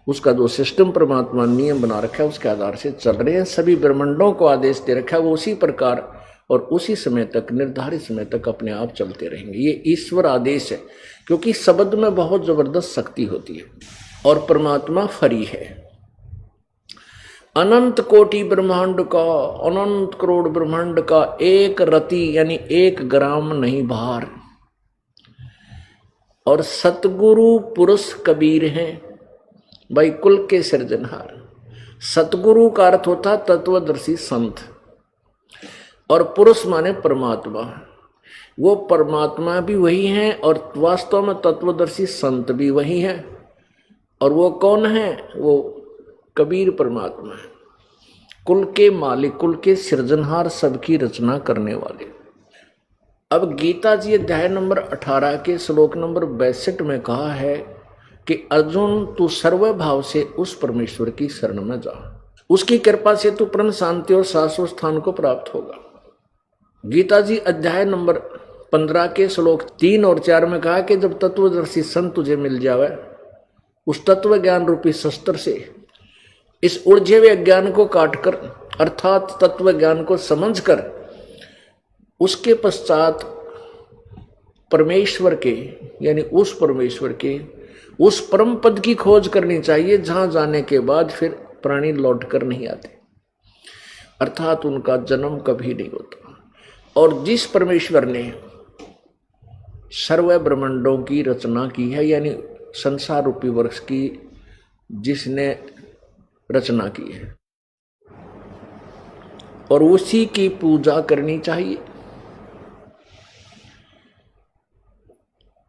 उसका जो सिस्टम परमात्मा नियम बना रखा है उसके आधार से चल रहे हैं। सभी ब्रह्मांडों को आदेश दे रखा है, वो उसी प्रकार और उसी समय तक, निर्धारित समय तक अपने आप चलते रहेंगे। ये ईश्वर आदेश है, क्योंकि शब्द में बहुत जबरदस्त शक्ति होती है और परमात्मा फरी है। अनंत कोटि ब्रह्मांड का, अनंत करोड़ ब्रह्मांड का एक रति यानी 1 ग्राम नहीं भार। और सतगुरु पुरुष कबीर हैं, भाई कुल के सृजनहार। सतगुरु का अर्थ होता तत्वदर्शी संत, और पुरुष माने परमात्मा। वो परमात्मा भी वही हैं और वास्तव में तत्वदर्शी संत भी वही हैं। और वो कौन है? वो कबीर परमात्मा है, कुल के मालिक, कुल के सृजनहार, सबकी रचना करने वाले। अब गीता जी अध्याय नंबर 18 के श्लोक नंबर 62 में कहा है कि अर्जुन तू सर्व भाव से उस परमेश्वर की शरण में जा, उसकी कृपा से तू परम शांति और शाश्वत स्थान को प्राप्त होगा। गीता जी अध्याय नंबर 15 के श्लोक 3 और 4 में कहा कि जब तत्वदर्शी संत तुझे मिल जावे, उस तत्व ज्ञान रूपी शस्त्र से इस उलझे हुए ज्ञान को काटकर, अर्थात तत्व ज्ञान को समझकर, उसके पश्चात परमेश्वर के, यानी उस परमेश्वर के उस परम पद की खोज करनी चाहिए, जहां जाने के बाद फिर प्राणी लौट कर नहीं आते, अर्थात उनका जन्म कभी नहीं होता। और जिस परमेश्वर ने सर्व ब्रह्मांडों की रचना की है, यानी संसार रूपी वृक्ष की जिसने रचना की है, और उसी की पूजा करनी चाहिए।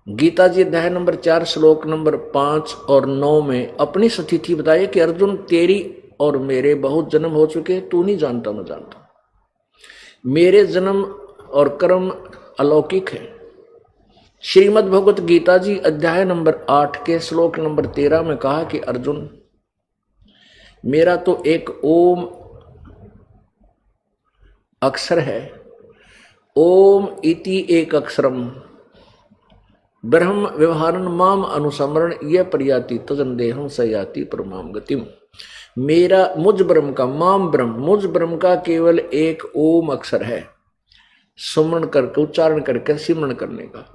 गीता जी अध्याय नंबर 4 श्लोक नंबर 5 और 9 में अपनी स्थिति बताइए कि अर्जुन तेरी और मेरे बहुत जन्म हो चुके, तू नहीं जानता मैं जानता। मेरे जन्म और कर्म अलौकिक है। श्रीमद् भगवत गीता जी अध्याय नंबर 8 के श्लोक नंबर 13 में कहा कि अर्जुन मेरा तो एक ओम अक्षर है, ओम इति एक अक्षरम ब्रह्म व्यवहारन माम अनुसमरण यह प्रयाति तजन देहम सयाति परमाम गतिम। मेरा मुझ ब्रह्म का, माम ब्रह्म, मुझ ब्रह्म का केवल एक ओम अक्षर है, सुमरण करके उच्चारण करके सिमरण करने का,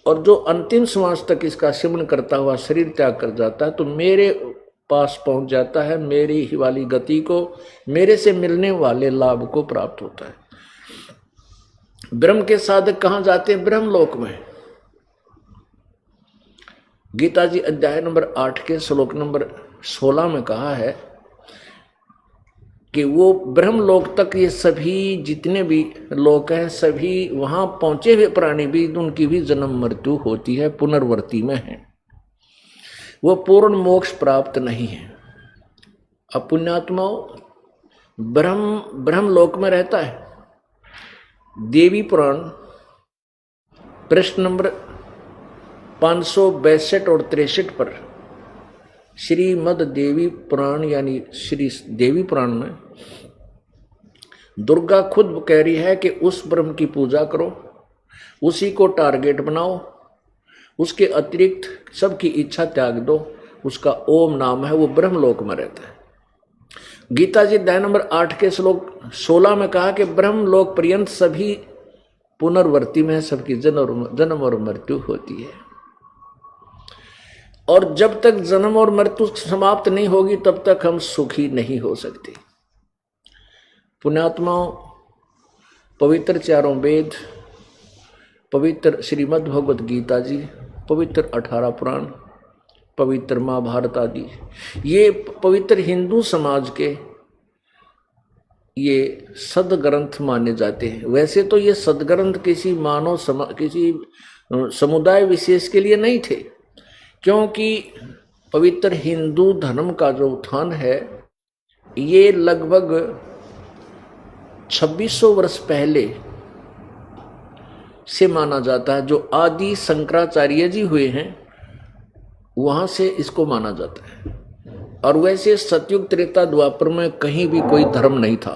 और जो अंतिम श्वास तक इसका सिमरण करता हुआ शरीर त्याग कर जाता है तो मेरे पास पहुंच जाता है, मेरी ही वाली गति को, मेरे से मिलने वाले लाभ को प्राप्त होता है। ब्रह्म के साधक कहां जाते हैं? ब्रह्मलोक में। गीता जी अध्याय नंबर 8 के श्लोक नंबर 16 में कहा है कि वो ब्रह्मलोक तक ये सभी जितने भी लोक हैं सभी वहां पहुंचे हुए प्राणी भी, उनकी भी जन्म मृत्यु होती है, पुनर्वर्ती में है, वो पूर्ण मोक्ष प्राप्त नहीं है। अब पुण्यात्माओं ब्रह्मलोक में रहता है। देवी पुराण प्रश्न नंबर 562 और 63 पर श्रीमद देवी पुराण यानी श्री देवी पुराण में दुर्गा खुद कह रही है कि उस ब्रह्म की पूजा करो, उसी को टारगेट बनाओ, उसके अतिरिक्त सबकी इच्छा त्याग दो, उसका ओम नाम है, वो ब्रह्मलोक में रहता है। गीता जी अध्याय नंबर 8 के श्लोक 16 में कहा कि ब्रह्मलोक पर्यंत सभी पुनर्वर्ती में सबकी जन्म और मृत्यु होती है, और जब तक जन्म और मृत्यु समाप्त नहीं होगी तब तक हम सुखी नहीं हो सकते। पुण्यात्माओं पवित्र चारों वेद, पवित्र श्रीमद् भगवत गीता जी, पवित्र 18 पुराण, पवित्र महाभारत आदि, ये पवित्र हिंदू समाज के ये सदग्रंथ माने जाते हैं। वैसे तो ये सदग्रंथ किसी मानव किसी समुदाय विशेष के लिए नहीं थे, क्योंकि पवित्र हिंदू धर्म का जो उत्थान है ये लगभग 2600 वर्ष पहले से माना जाता है। जो आदि शंकराचार्य जी हुए हैं वहां से इसको माना जाता है। और वैसे सतयुग त्रेता द्वापर में कहीं भी कोई धर्म नहीं था।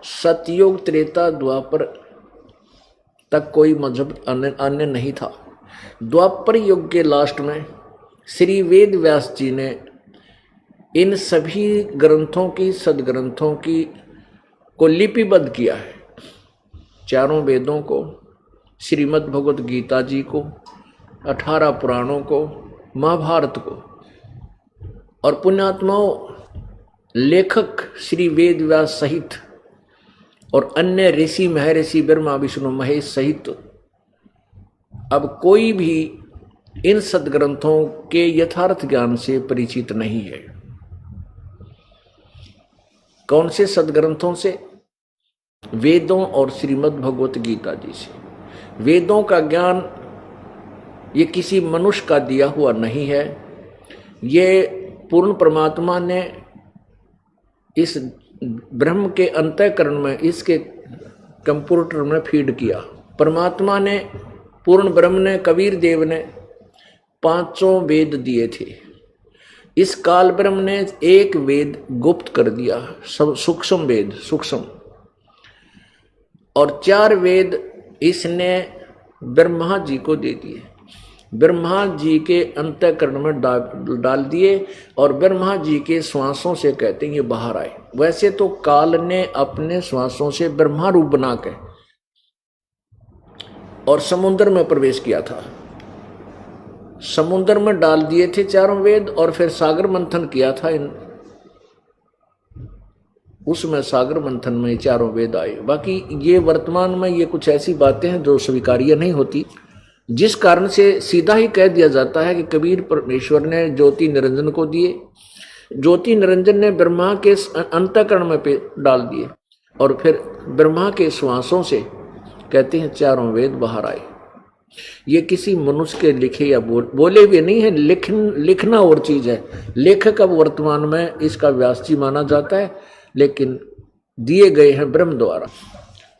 सतयुग त्रेता द्वापर तक कोई मजहब अन्य नहीं था। द्वापर युग के लास्ट में श्री वेद व्यास जी ने इन सभी ग्रंथों की, सदग्रंथों की को लिपिबद्ध किया है। चारों वेदों को, श्रीमद् भगवत गीता जी को, 18 पुराणों को, महाभारत को। और पुण्यात्माओं लेखक श्री वेद व्यास सहित और अन्य ऋषि महर्षि ब्रह्मा विष्णु महेश सहित अब कोई भी इन सदग्रंथों के यथार्थ ज्ञान से परिचित नहीं है। कौन से सदग्रंथों से? वेदों और श्रीमद् भगवत गीता जी से। वेदों का ज्ञान ये किसी मनुष्य का दिया हुआ नहीं है, ये पूर्ण परमात्मा ने इस ब्रह्म के अंतःकरण में, इसके कंप्यूटर में फीड किया। परमात्मा ने, पूर्ण ब्रह्म ने, कबीर देव ने 5 वेद दिए थे। इस काल ब्रह्म ने एक वेद गुप्त कर दिया, सब सूक्ष्म वेद, सूक्ष्म, और 4 वेद इसने ब्रह्मा जी को दे दिए। ब्रह्मा जी के अंतःकरण में डाल दिए और ब्रह्मा जी के श्वासों से कहते हैं ये बाहर आए। वैसे तो काल ने अपने श्वासों से ब्रह्मा रूप बना के और समुद्र में प्रवेश किया था। समुद्र में डाल दिए थे 4 वेद और फिर सागर मंथन किया था। उसमें सागर मंथन में 4 वेद आए। बाकी ये वर्तमान में ये कुछ ऐसी बातें हैं जो स्वीकार्य नहीं होती। जिस कारण से सीधा ही कह दिया जाता है कि कबीर परमेश्वर ने ज्योति निरंजन को दिए, ज्योति निरंजन ने ब्रह्मा के अंतःकरण में पे डाल दिए, और फिर ब्रह्मा के श्वासों से कहते हैं चारों वेद बाहर आए। ये किसी मनुष्य के लिखे या बोले हुए नहीं है, लिखना और चीज है। लेखक अब वर्तमान में इसका व्यास जी माना जाता है, लेकिन दिए गए हैं ब्रह्म द्वारा।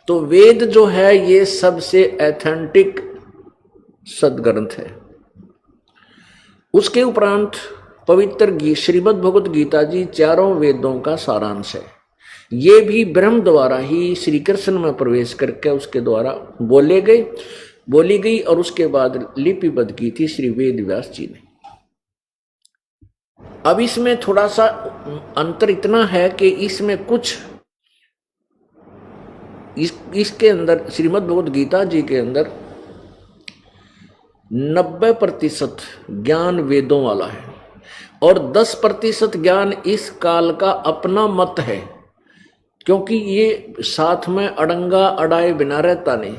तो वेद जो है ये सबसे एथेंटिक सदग्रंथ है। उसके उपरांत पवित्र श्रीमद् भगवत गीता जी चारों वेदों का सारांश है। ये भी ब्रह्म द्वारा ही श्री कृष्ण में प्रवेश करके उसके द्वारा बोली गई और उसके बाद लिपिबद्ध की थी श्री वेद व्यास जी ने। अब इसमें थोड़ा सा अंतर इतना है कि इसमें कुछ इसके अंदर श्रीमद् भगवत गीता जी के अंदर 90% ज्ञान वेदों वाला है और 10% ज्ञान इस काल का अपना मत है, क्योंकि ये साथ में अड़ंगा अड़ाए बिना रहता नहीं।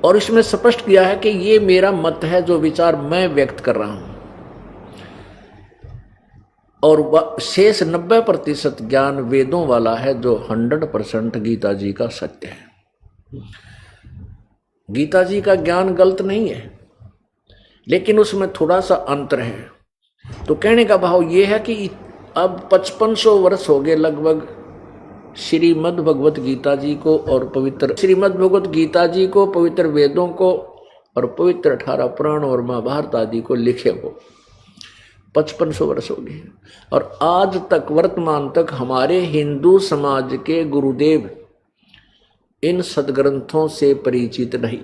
और इसमें स्पष्ट किया है कि ये मेरा मत है, जो विचार मैं व्यक्त कर रहा हूं, और शेष 90% ज्ञान वेदों वाला है, जो 100% गीता जी का सत्य है। गीता जी का ज्ञान गलत नहीं है, लेकिन उसमें थोड़ा सा अंतर है। तो कहने का भाव ये है कि अब 5500 वर्ष हो गए लगभग श्रीमद् भगवत गीता जी को और पवित्र श्रीमद् भगवत गीता जी को, पवित्र वेदों को और पवित्र 18 पुराण और महाभारत आदि को लिखे को 5500 वर्ष हो गए। और आज तक वर्तमान तक हमारे हिंदू समाज के गुरुदेव इन सदग्रंथों से परिचित नहीं।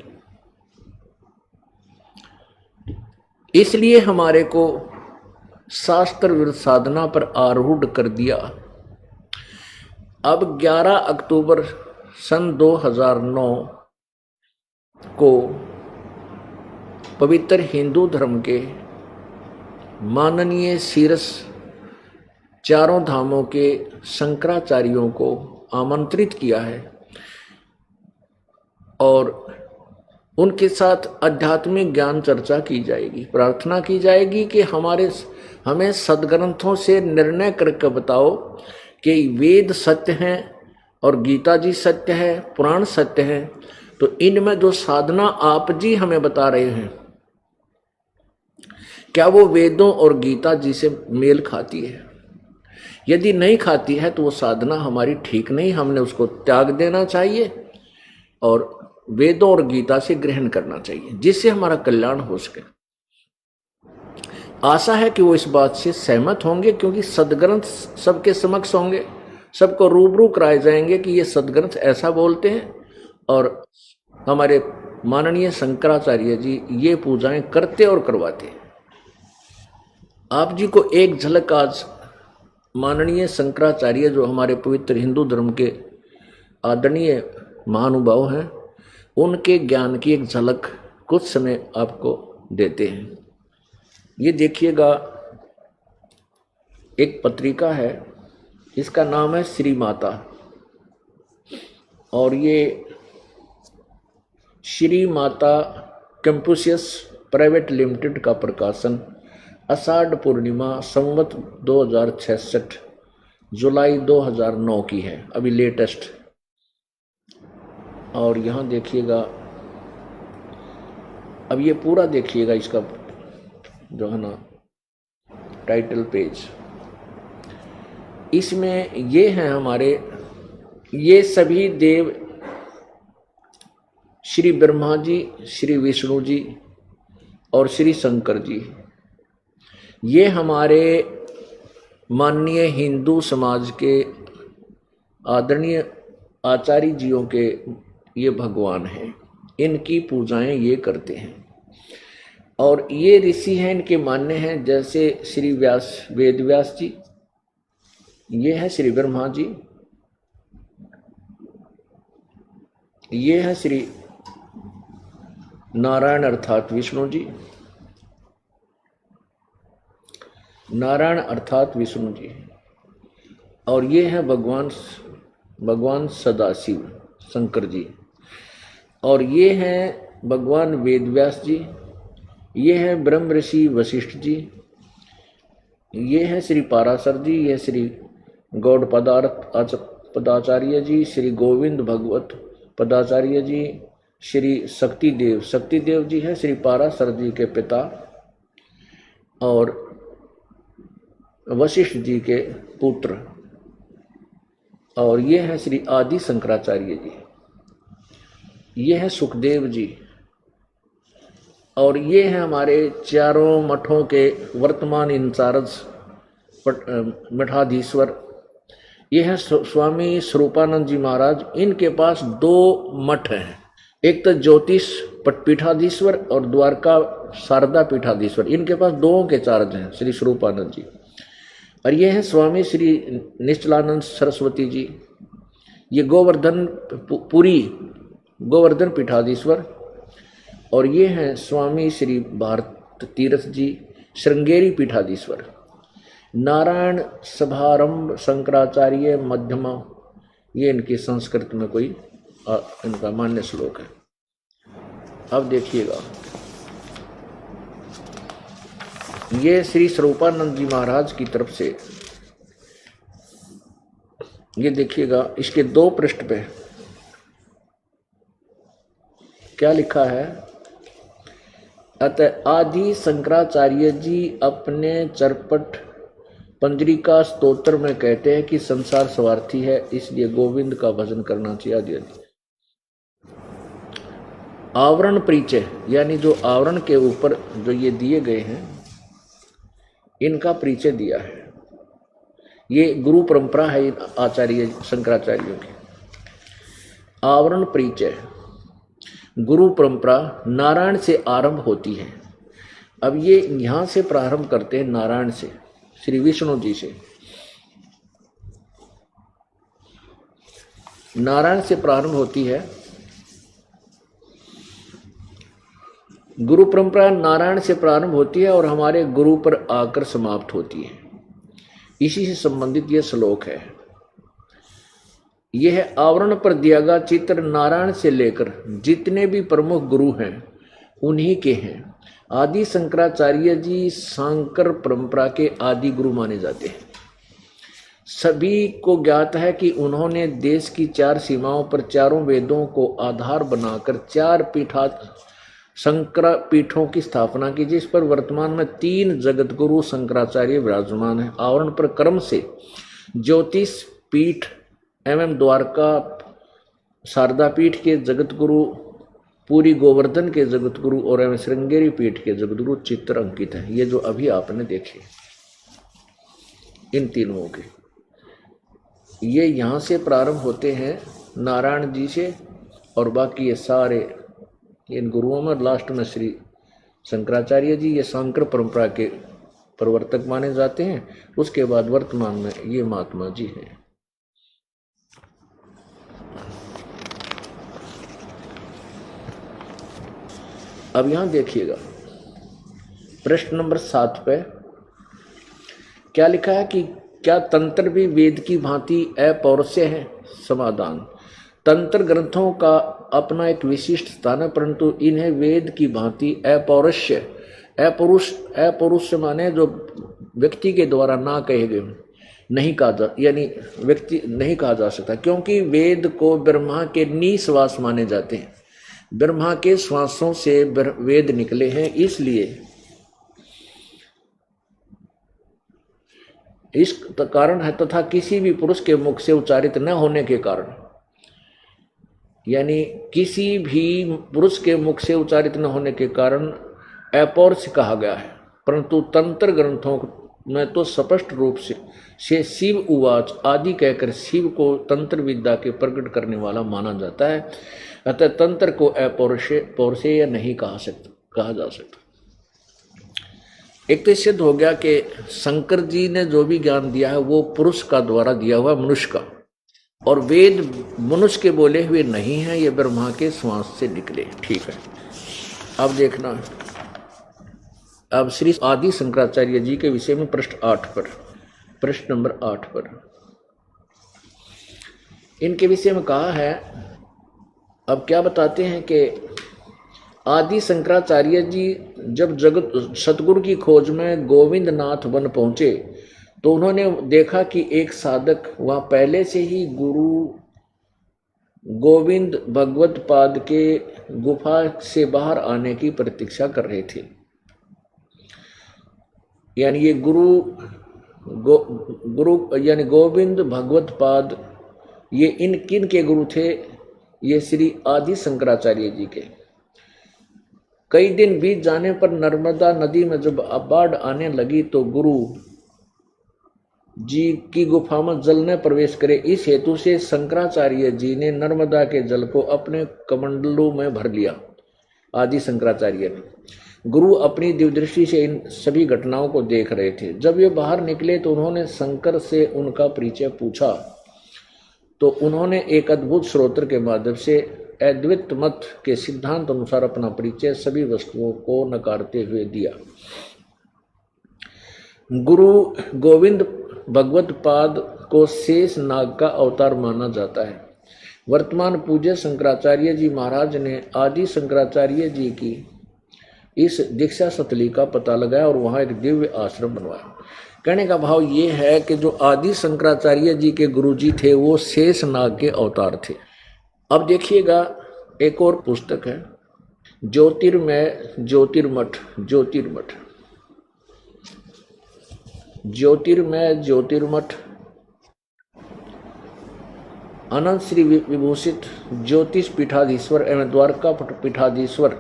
इसलिए हमारे को शास्त्र विरुद्ध साधना पर आरूढ़ कर दिया। अब 11 अक्टूबर सन 2009 को पवित्र हिंदू धर्म के माननीय शीर्ष चारों धामों के शंकराचार्यों को आमंत्रित किया है और उनके साथ आध्यात्मिक ज्ञान चर्चा की जाएगी। प्रार्थना की जाएगी कि हमें सदग्रंथों से निर्णय करके बताओ कि वेद सत्य हैं और गीता जी सत्य है, पुराण सत्य है, तो इनमें जो साधना आप जी हमें बता रहे हैं, क्या वो वेदों और गीता जी से मेल खाती है? यदि नहीं खाती है तो वो साधना हमारी ठीक नहीं, हमने उसको त्याग देना चाहिए और वेदों और गीता से ग्रहण करना चाहिए, जिससे हमारा कल्याण हो सके। आशा है कि वो इस बात से सहमत होंगे, क्योंकि सदग्रंथ सबके समक्ष होंगे, सबको रूबरू कराए जाएंगे कि ये सदग्रंथ ऐसा बोलते हैं और हमारे माननीय शंकराचार्य जी ये पूजाएं करते और करवाते। आप जी को एक झलक आज माननीय शंकराचार्य, जो हमारे पवित्र हिंदू धर्म के आदरणीय महानुभाव हैं, उनके ज्ञान की एक झलक कुछ समय आपको देते हैं। ये देखिएगा, एक पत्रिका है, इसका नाम है श्री माता, और ये Shri Mata Confucius private limited का प्रकाशन आषाढ़ पूर्णिमा संवत 2066 जुलाई 2009 की है, अभी लेटेस्ट। और यहाँ देखिएगा, अब ये पूरा देखिएगा, इसका जो है ना टाइटल पेज, इसमें ये हैं हमारे, ये सभी देव श्री ब्रह्मा जी, श्री विष्णु जी और श्री शंकर जी, ये हमारे माननीय हिंदू समाज के आदरणीय आचार्य जियों के ये भगवान हैं, इनकी पूजाएं ये करते हैं। और ये ऋषि हैं, इनके मान्य हैं, जैसे श्री व्यास वेद व्यास जी, ये है श्री ब्रह्मा जी, ये है श्री नारायण अर्थात विष्णु जी, नारायण अर्थात विष्णु जी, और ये है भगवान सदाशिव शंकर जी, और ये हैं भगवान वेदव्यास जी, ये है ब्रह्म ऋषि वशिष्ठ जी, ये है श्री पाराशर जी, ये श्री गौड़ पदाचार्य जी, श्री गोविंद भगवत पदाचार्य जी, श्री शक्तिदेव जी है श्री पाराशर जी के पिता और वशिष्ठ जी के पुत्र, और ये है श्री आदि शंकराचार्य जी, ये है सुखदेव जी, और ये हैं हमारे चारों मठों के वर्तमान इंचार्ज मठाधीश्वर, ये है स्वामी स्वरूपानंद जी महाराज। इनके पास 2 मठ हैं, एक तो ज्योतिष पीठाधीश्वर और द्वारका शारदा पीठाधीश्वर, इनके पास 2 के चार्ज हैं श्री स्वरूपानंद जी। और ये हैं स्वामी श्री निश्चलानंद सरस्वती जी, ये गोवर्धन पीठाधीश्वर, और ये हैं स्वामी श्री भारत तीर्थ जी श्रृंगेरी पीठाधीश्वर। नारायण सभारंभ शंकराचार्य मध्यमा, ये इनकी संस्कृत में कोई इनका मान्य श्लोक है। अब देखिएगा, ये श्री स्वरूपानंद जी महाराज की तरफ से, ये देखिएगा इसके 2 पृष्ठ पे क्या लिखा है। अतः आदि शंकराचार्य जी अपने चरपट पंजरिका स्तोत्र में कहते हैं कि संसार स्वार्थी है, इसलिए गोविंद का भजन करना चाहिए आदि आदि। आवरण परिचय, यानी जो आवरण के ऊपर जो ये दिए गए हैं इनका परिचय दिया है। ये गुरु परंपरा है आचार्य शंकराचार्यों की। आवरण परिचय, गुरु परंपरा नारायण से आरंभ होती है। अब ये यहां से प्रारंभ करते हैं नारायण से, श्री विष्णु जी से, नारायण से प्रारंभ होती है। गुरु परंपरा नारायण से प्रारंभ होती है और हमारे गुरु पर आकर समाप्त होती है। इसी से संबंधित यह श्लोक है। यह आवरण पर दिया गया चित्र नारायण से लेकर जितने भी प्रमुख गुरु हैं उन्हीं के हैं। आदि शंकराचार्य जी सांकर परंपरा के आदि गुरु माने जाते हैं। सभी को ज्ञात है कि उन्होंने देश की 4 सीमाओं पर चारों वेदों को आधार बनाकर 4 शंकर पीठों की स्थापना की, जिस पर वर्तमान में 3 जगत गुरु शंकराचार्य विराजमान है। आवरण पर क्रम से ज्योतिष पीठ एवं द्वारका शारदा पीठ के जगत गुरु, पूरी गोवर्धन के जगत गुरु और एवं श्रृंगेरी पीठ के जगत गुरु चित्र अंकित है। ये जो अभी आपने देखे इन तीनों के, ये यहाँ से प्रारंभ होते हैं नारायण जी से, और बाकी ये सारे इन गुरुओं में लास्ट में श्री शंकराचार्य जी, ये सांकर परंपरा के प्रवर्तक माने जाते हैं। उसके बाद वर्तमान में ये महात्मा जी हैं। अब यहां देखिएगा प्रश्न नंबर 7 पे क्या लिखा है कि क्या तंत्र भी वेद की भांति अपौरुषेय है। समाधान, तंत्र ग्रंथों का अपना एक विशिष्ट स्थान है, परंतु इन्हें वेद की भांति अपौरुष माने जो व्यक्ति के द्वारा ना कहे गए नहीं कहा यानी व्यक्ति नहीं कहा जा सकता, क्योंकि वेद को ब्रह्मा के निश्वास माने जाते हैं। ब्रह्मा के श्वासों से वेद निकले हैं, इसलिए इस कारण है, तथा किसी भी पुरुष के मुख से उच्चारित न होने के कारण, यानी किसी भी पुरुष के मुख से उच्चारित न होने के कारण अपौरुष कहा गया है। परंतु तंत्र ग्रंथों में तो स्पष्ट रूप से शिव उवाच आदि कहकर शिव को तंत्र विद्या के प्रकट करने वाला माना जाता है। अतः तंत्र को अपौरुषेय नहीं कहा जा सकता। एक तो सिद्ध हो गया कि शंकर जी ने जो भी ज्ञान दिया है वो पुरुष का द्वारा दिया हुआ मनुष्य का, और वेद मनुष्य के बोले हुए नहीं है, ये ब्रह्मा के श्वास से निकले। ठीक है, अब देखना, अब श्री आदि शंकराचार्य जी के विषय में प्रश्न नंबर 8 पर इनके विषय में कहा है। अब क्या बताते हैं कि आदि शंकराचार्य जी जब जगत सतगुरु की खोज में गोविंद नाथ वन पहुंचे तो उन्होंने देखा कि एक साधक वहां पहले से ही गुरु गोविंद भगवत पाद के गुफा से बाहर आने की प्रतीक्षा कर रहे थे। यानी ये गुरु यानी गोविंद भगवत पाद ये इन किन के गुरु थे? ये श्री आदि शंकराचार्य जी के। कई दिन बीत जाने पर नर्मदा नदी में जब बाढ़ आने लगी तो गुरु जी की गुफा में जल ने प्रवेश करे, इस हेतु से शंकराचार्य जी ने नर्मदा के जल को अपने कमंडलों में भर लिया। आदि शंकराचार्य ने गुरु अपनी दिव्यदृष्टि से इन सभी घटनाओं को देख रहे थे। जब ये बाहर निकले तो उन्होंने शंकर से उनका परिचय पूछा तो उन्होंने एक अद्भुत स्रोत्र के माध्यम से अद्वैत मत के सिद्धांत अनुसार अपना परिचय सभी वस्तुओं को नकारते हुए दिया। गुरु गोविंद भगवत पाद को शेष नाग का अवतार माना जाता है। वर्तमान पूज्य शंकराचार्य जी महाराज ने आदि शंकराचार्य जी की इस दीक्षा सतली का पता लगाया और वहां एक दिव्य आश्रम बनवाया। कहने का भाव ये है कि जो आदि शंकराचार्य जी के गुरु जी थे वो शेष नाग के अवतार थे। अब देखिएगा एक और पुस्तक है ज्योतिर्मय ज्योतिर्मठ। ज्योतिर्मय ज्योतिर्मठ अनंत श्री विभूषित ज्योतिष पीठाधीश्वर एवं द्वारका पीठाधीश्वर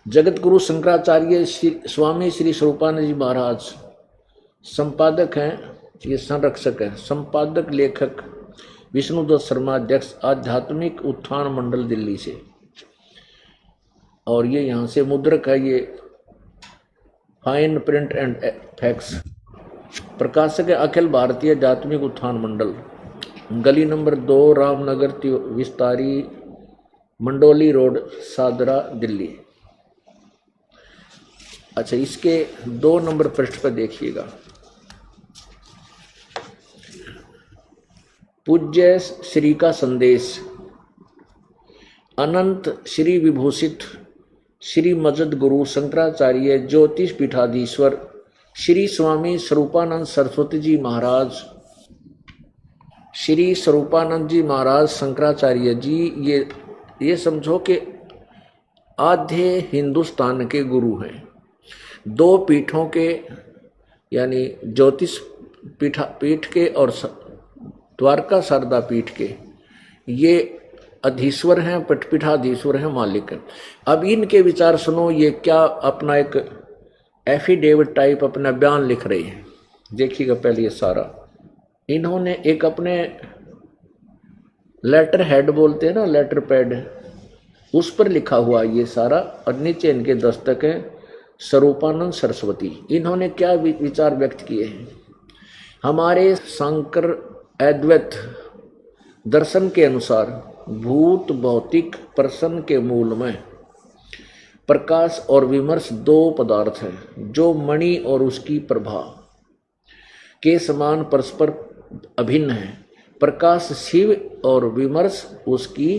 जगत गुरु शंकराचार्य स्वामी श्री स्वरूपानंद जी महाराज संपादक हैं, ये संरक्षक हैं। संपादक लेखक विष्णुदत्त शर्मा, अध्यक्ष आध्यात्मिक उत्थान मंडल दिल्ली से। और ये यहाँ से मुद्रक है, ये फाइन प्रिंट एंड फैक्स। प्रकाशक है अखिल भारतीय आध्यात्मिक उत्थान मंडल, गली नंबर 2 रामनगर विस्तारी, मंडोली रोड, सादरा, दिल्ली। अच्छा, इसके 2 नंबर पृष्ठ पर देखिएगा। पूज्य श्री का संदेश। अनंत श्री विभूषित श्री मजद गुरु शंकराचार्य ज्योतिष पीठाधीश्वर श्री स्वामी स्वरूपानंद सरस्वती जी महाराज, श्री स्वरूपानंद जी महाराज शंकराचार्य जी, ये समझो कि आधे हिंदुस्तान के गुरु हैं। 2 पीठों के यानी ज्योतिष पीठ के और द्वारका शारदा पीठ के ये अधीश्वर हैं, पीठाधीश्वर हैं, मालिक हैं। अब इनके विचार सुनो, ये क्या अपना एक एफिडेविट टाइप अपना बयान लिख रहे हैं। देखिएगा पहले ये सारा इन्होंने एक अपने लेटर हेड बोलते हैं ना, लेटर पैड, उस पर लिखा हुआ ये सारा, और नीचे इनके दस्तक हैं स्वरूपानंद सरस्वती। इन्होंने क्या विचार व्यक्त किए हैं? हमारे शंकर अद्वैत दर्शन के अनुसार भूत भौतिक प्रसन्न के मूल में प्रकाश और विमर्श 2 पदार्थ हैं जो मणि और उसकी प्रभा के समान परस्पर अभिन्न है। प्रकाश शिव और विमर्श उसकी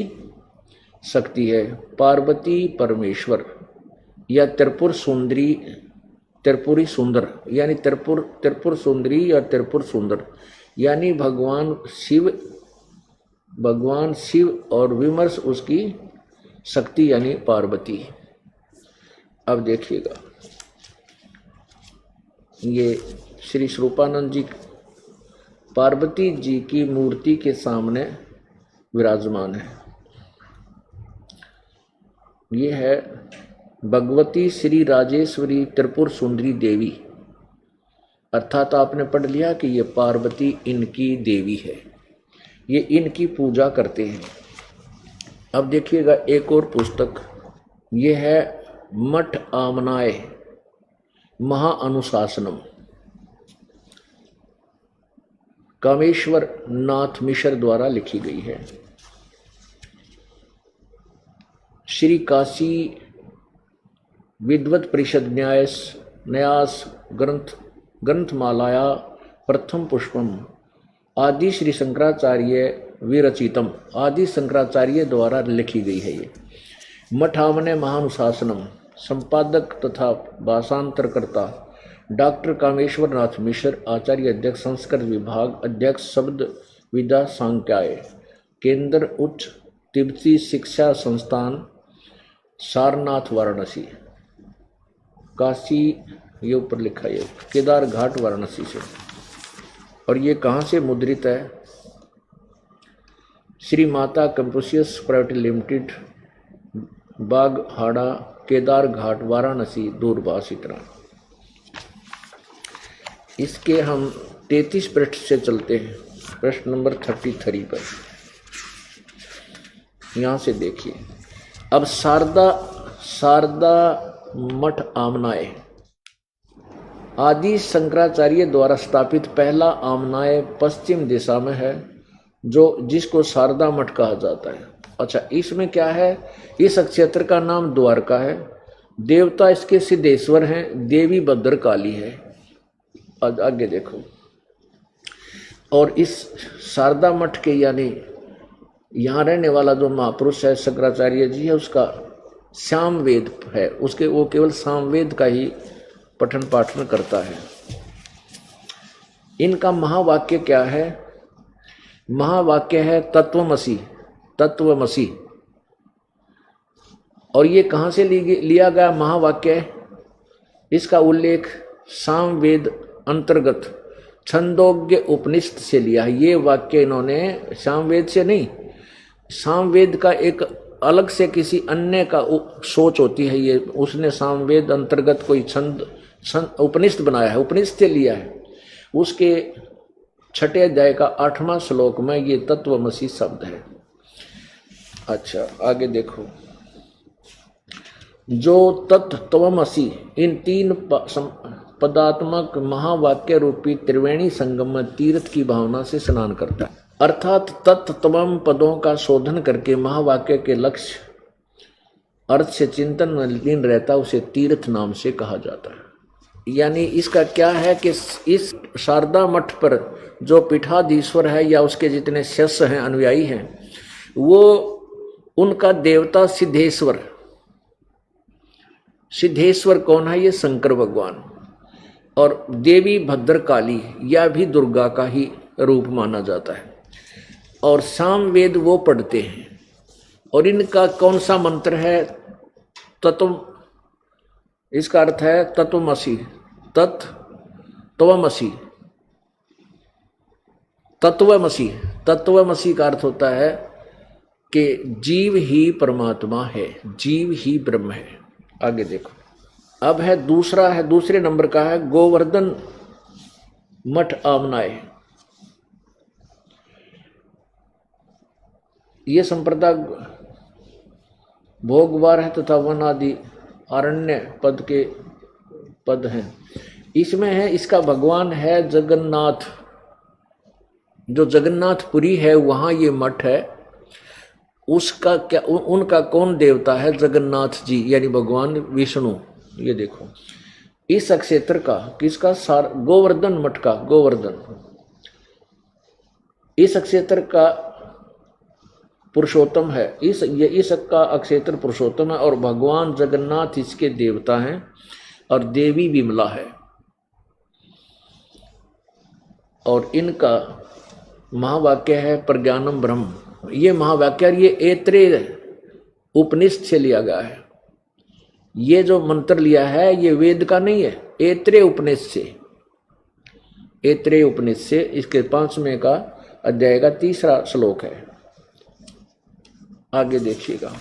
शक्ति है। पार्वती परमेश्वर या त्रिपुर सुंदरी, त्रिपुरी सुंदर, यानी त्रिपुर सुंदरी या त्रिपुर सुंदर, यानी भगवान शिव और विमर्श उसकी शक्ति यानी पार्वती। अब देखिएगा ये श्री स्वरूपानंद जी पार्वती जी की मूर्ति के सामने विराजमान है। ये है भगवती श्री राजेश्वरी त्रिपुर सुंदरी देवी, अर्थात आपने पढ़ लिया कि ये पार्वती इनकी देवी है, ये इनकी पूजा करते हैं। अब देखिएगा एक और पुस्तक, ये है मठ आमनाय महाअनुशासनम, कामेश्वर नाथ मिश्र द्वारा लिखी गई है। श्री काशी विद्वत परिषद न्यास ग्रंथमालाया प्रथम पुष्पम आदि श्री शंकराचार्य विरचितम, आदि शंकराचार्य द्वारा लिखी गई है। ये मठावने महानुशासनम। संपादक तथा भाषांतरकर्ता डॉक्टर कामेश्वर नाथ मिश्र, आचार्य अध्यक्ष संस्कृत विभाग, अध्यक्ष शब्द विद्या सांख्याय, केंद्र उच्च तिब्बती शिक्षा संस्थान, सारनाथ वाराणसी, काशी, ये ऊपर लिखा है केदार घाट वाराणसी से। और ये कहाँ से मुद्रित है? Shri Mata Confucius private limited, बागहाड़ा, Kedar घाट वाराणसी, दूरभाष इतना। इसके हम 33 पृष्ठ से चलते हैं, प्रश्न नंबर 33 पर। यहां से देखिए, अब शारदा मठ आमनाय आदि शंकराचार्य द्वारा स्थापित पहला आमनाय पश्चिम दिशा में है, जिसको शारदा मठ कहा जाता है। अच्छा, इसमें क्या है? इस क्षेत्र का नाम द्वारका है, देवता इसके सिद्धेश्वर हैं, देवी भद्रकाली है। आगे देखो, और इस शारदा मठ के यानी यहाँ रहने वाला जो महापुरुष है शंकराचार्य जी है, उसका सामवेद है, उसके वो केवल सामवेद का ही पठन पाठन करता है। इनका महावाक्य क्या है? महावाक्य है तत्वमसि, तत्वमसि। और ये कहाँ से लिया गया महावाक्य? इसका उल्लेख सामवेद अंतर्गत छंदोग्य उपनिषद से लिया है। ये वाक्य इन्होंने सामवेद से नहीं, सामवेद का एक अलग से किसी अन्य का सोच होती है, ये उसने सामवेद अंतर्गत कोई छंद उपनिषद बनाया है, उपनिषद से लिया है। उसके 6 अध्याय का 8वां श्लोक में ये तत्वमसि शब्द है। अच्छा, आगे देखो, जो तत्वमसि इन 3 पदात्मक महावाक्य रूपी त्रिवेणी संगम में तीर्थ की भावना से स्नान करता है, अर्थात तत्वम पदों का शोधन करके महावाक्य के लक्ष्य अर्थ से चिंतन में लीन रहता, उसे तीर्थ नाम से कहा जाता है। यानी इसका क्या है कि इस शारदा मठ पर जो पीठाधीश्वर है या उसके जितने शिष्य हैं, अनुयायी हैं, वो उनका देवता सिद्धेश्वर। सिद्धेश्वर कौन है? ये शंकर भगवान। और देवी भद्रकाली या भी दुर्गा का ही रूप माना जाता है। और सामवेद वो पढ़ते हैं। और इनका कौन सा मंत्र है? तत्व, इसका अर्थ है तत्वमसि, तत्वमसि, तत्वमसि। तत्वमसि का अर्थ होता है कि जीव ही परमात्मा है, जीव ही ब्रह्म है। आगे देखो, अब है दूसरे नंबर का है गोवर्धन मठ आमनाय। ये संप्रदाय भोगवार है तथा वन आदि आरण्य पद के पद हैं। इसमें है, इसका भगवान है जगन्नाथ। जो जगन्नाथपुरी है वहां ये मठ है, उसका क्या, उनका कौन देवता है? जगन्नाथ जी यानी भगवान विष्णु। ये देखो, इस क्षेत्र का किसका? गोवर्धन मठ का, गोवर्धन इस क्षेत्र का पुरुषोत्तम है। इसका क्षेत्र पुरुषोत्तम है और भगवान जगन्नाथ इसके देवता हैं और देवी विमला है। और इनका महावाक्य है प्रज्ञानम ब्रह्म। ये महावाक्य ये ऐत्रेय उपनिषद से लिया गया है। ये जो मंत्र लिया है ये वेद का नहीं है, ऐत्रेय उपनिषद से, ऐत्रेय उपनिषद से। इसके 5वें का अध्याय का 3रा श्लोक है। आगे देखिएगा,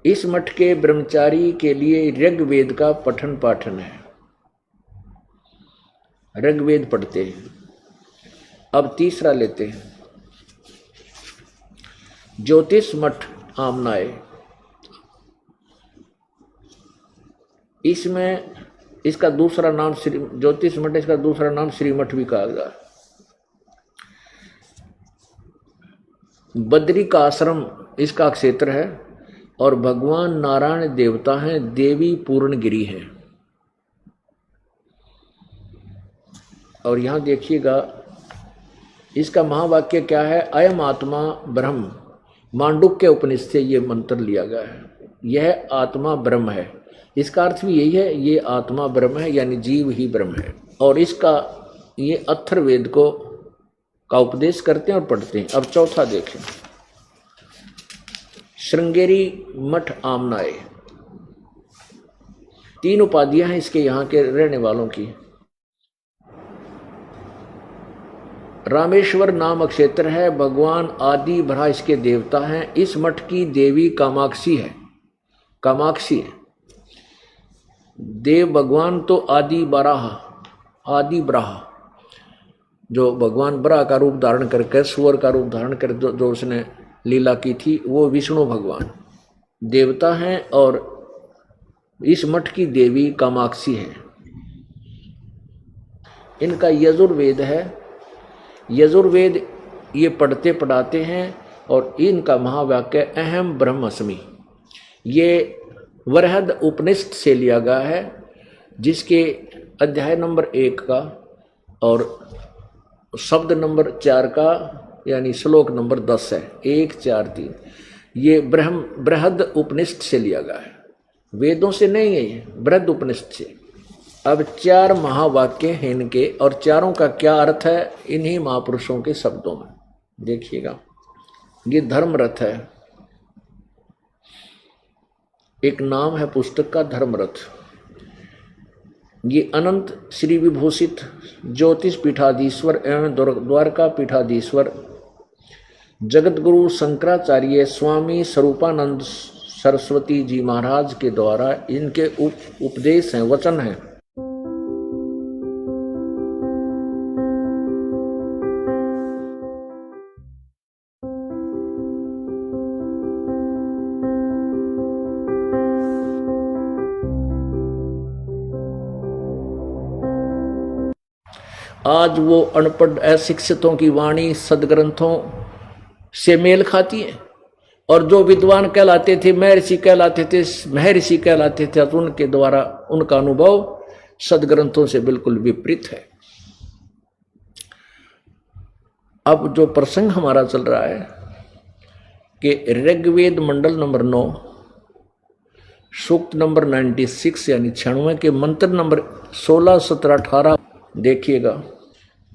इस मठ के ब्रह्मचारी के लिए ऋग्वेद का पठन पाठन है, ऋग्वेद पढ़ते हैं। अब 3रा लेते हैं, ज्योतिष मठ आमनाय। इसमें इसका दूसरा नाम ज्योतिष मठ, इसका दूसरा नाम श्रीमठ भी कहा गया। बद्री का आश्रम इसका क्षेत्र है और भगवान नारायण देवता हैं, देवी पूर्णगिरी है। और यहां देखिएगा इसका महावाक्य क्या है? अयम आत्मा ब्रह्म मांडुक्य उपनिषद से ये मंत्र लिया गया है। यह आत्मा ब्रह्म है, इसका अर्थ भी यही है, ये आत्मा ब्रह्म है यानी जीव ही ब्रह्म है। और इसका ये अथर्ववेद का उपदेश करते हैं और पढ़ते हैं। अब चौथा देखें, श्रृंगेरी मठ आमनाए। 3 उपाधियां हैं इसके यहाँ के रहने वालों की। रामेश्वर नाम क्षेत्र है, भगवान आदि बराह इसके देवता हैं। इस मठ की देवी कामाक्षी है, कामाक्षी है। देव भगवान तो आदि बराह, आदि बराह जो भगवान बराह का रूप धारण करके, सुअर का रूप धारण कर जो उसने लीला की थी, वो विष्णु भगवान देवता हैं। और इस मठ की देवी कामाक्षी है। इनका यजुर्वेद है, यजुर्वेद ये पढ़ते पढ़ाते हैं। और इनका महावाक्य अहम ब्रह्मस्मि, ये वृहद उपनिषद से लिया गया है, जिसके अध्याय नंबर 1 का और शब्द नंबर 4 का यानी श्लोक नंबर 10 है, 1, 4, 3। ये बृहद उपनिषद से लिया गया है, वेदों से नहीं है, ये बृहद उपनिषद से। अब 4 महावाक्य हैं इनके, और चारों का क्या अर्थ है इन्हीं महापुरुषों के शब्दों में देखिएगा। ये धर्मरथ है, एक नाम है पुस्तक का, धर्मरथ। ये अनंत श्री विभूषित ज्योतिष पीठाधीश्वर एवं द्वारका पीठाधीश्वर जगत गुरु शंकराचार्य स्वामी स्वरूपानंद सरस्वती जी महाराज के द्वारा इनके उपदेश हैं, वचन हैं। आज वो अनपढ़ अशिक्षितों की वाणी सदग्रंथों से मेल खाती है, और जो विद्वान कहलाते थे, महर्षि कहलाते थे, तो उनके द्वारा उनका अनुभव सदग्रंथों से बिल्कुल विपरीत है। अब जो प्रसंग हमारा चल रहा है कि ऋग्वेद मंडल नंबर 9 सूक्त नंबर 96 यानी 96 के मंत्र नंबर 16, 17, 18 देखिएगा।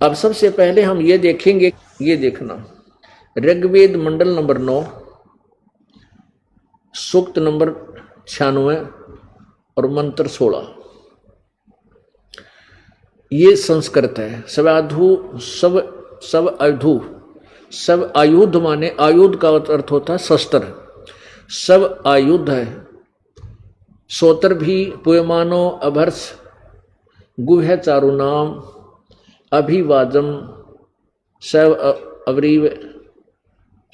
अब सबसे पहले हम ये देखेंगे, ये देखना ऋग्वेद मंडल नंबर 9 सूक्त नंबर 96 और मंत्र 16। ये संस्कृत है। सब आयुध माने, आयुध का अर्थ होता है शस्त्र। सब आयुध है। सोतर भी पुयमानो अभर्ष गुह्य चारु नाम अभिवाजम सव अवरीव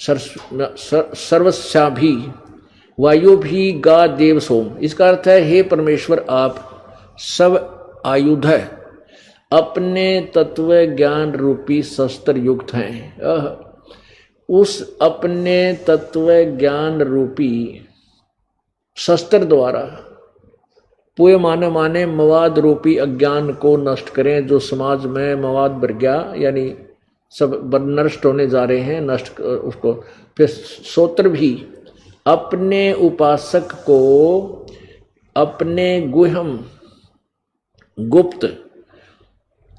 सर्वस्या भी वायु भी गा देव सोम। इसका अर्थ है, हे परमेश्वर आप सब आयुध है, अपने तत्व ज्ञान रूपी शस्त्र युक्त हैं। उस अपने तत्व ज्ञान रूपी शस्त्र द्वारा पुय माने मवाद रूपी अज्ञान को नष्ट करें। जो समाज में मवाद भर गया यानी सब नष्ट होने जा रहे हैं, नष्ट उसको। फिर सोत्र भी अपने उपासक को अपने गुह्यम गुप्त,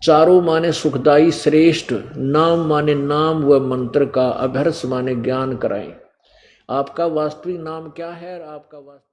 चारों माने सुखदाई श्रेष्ठ, नाम माने नाम व मंत्र का, अभ्यर्स माने ज्ञान कराएं। आपका वास्तविक नाम क्या है और आपका वास्तविक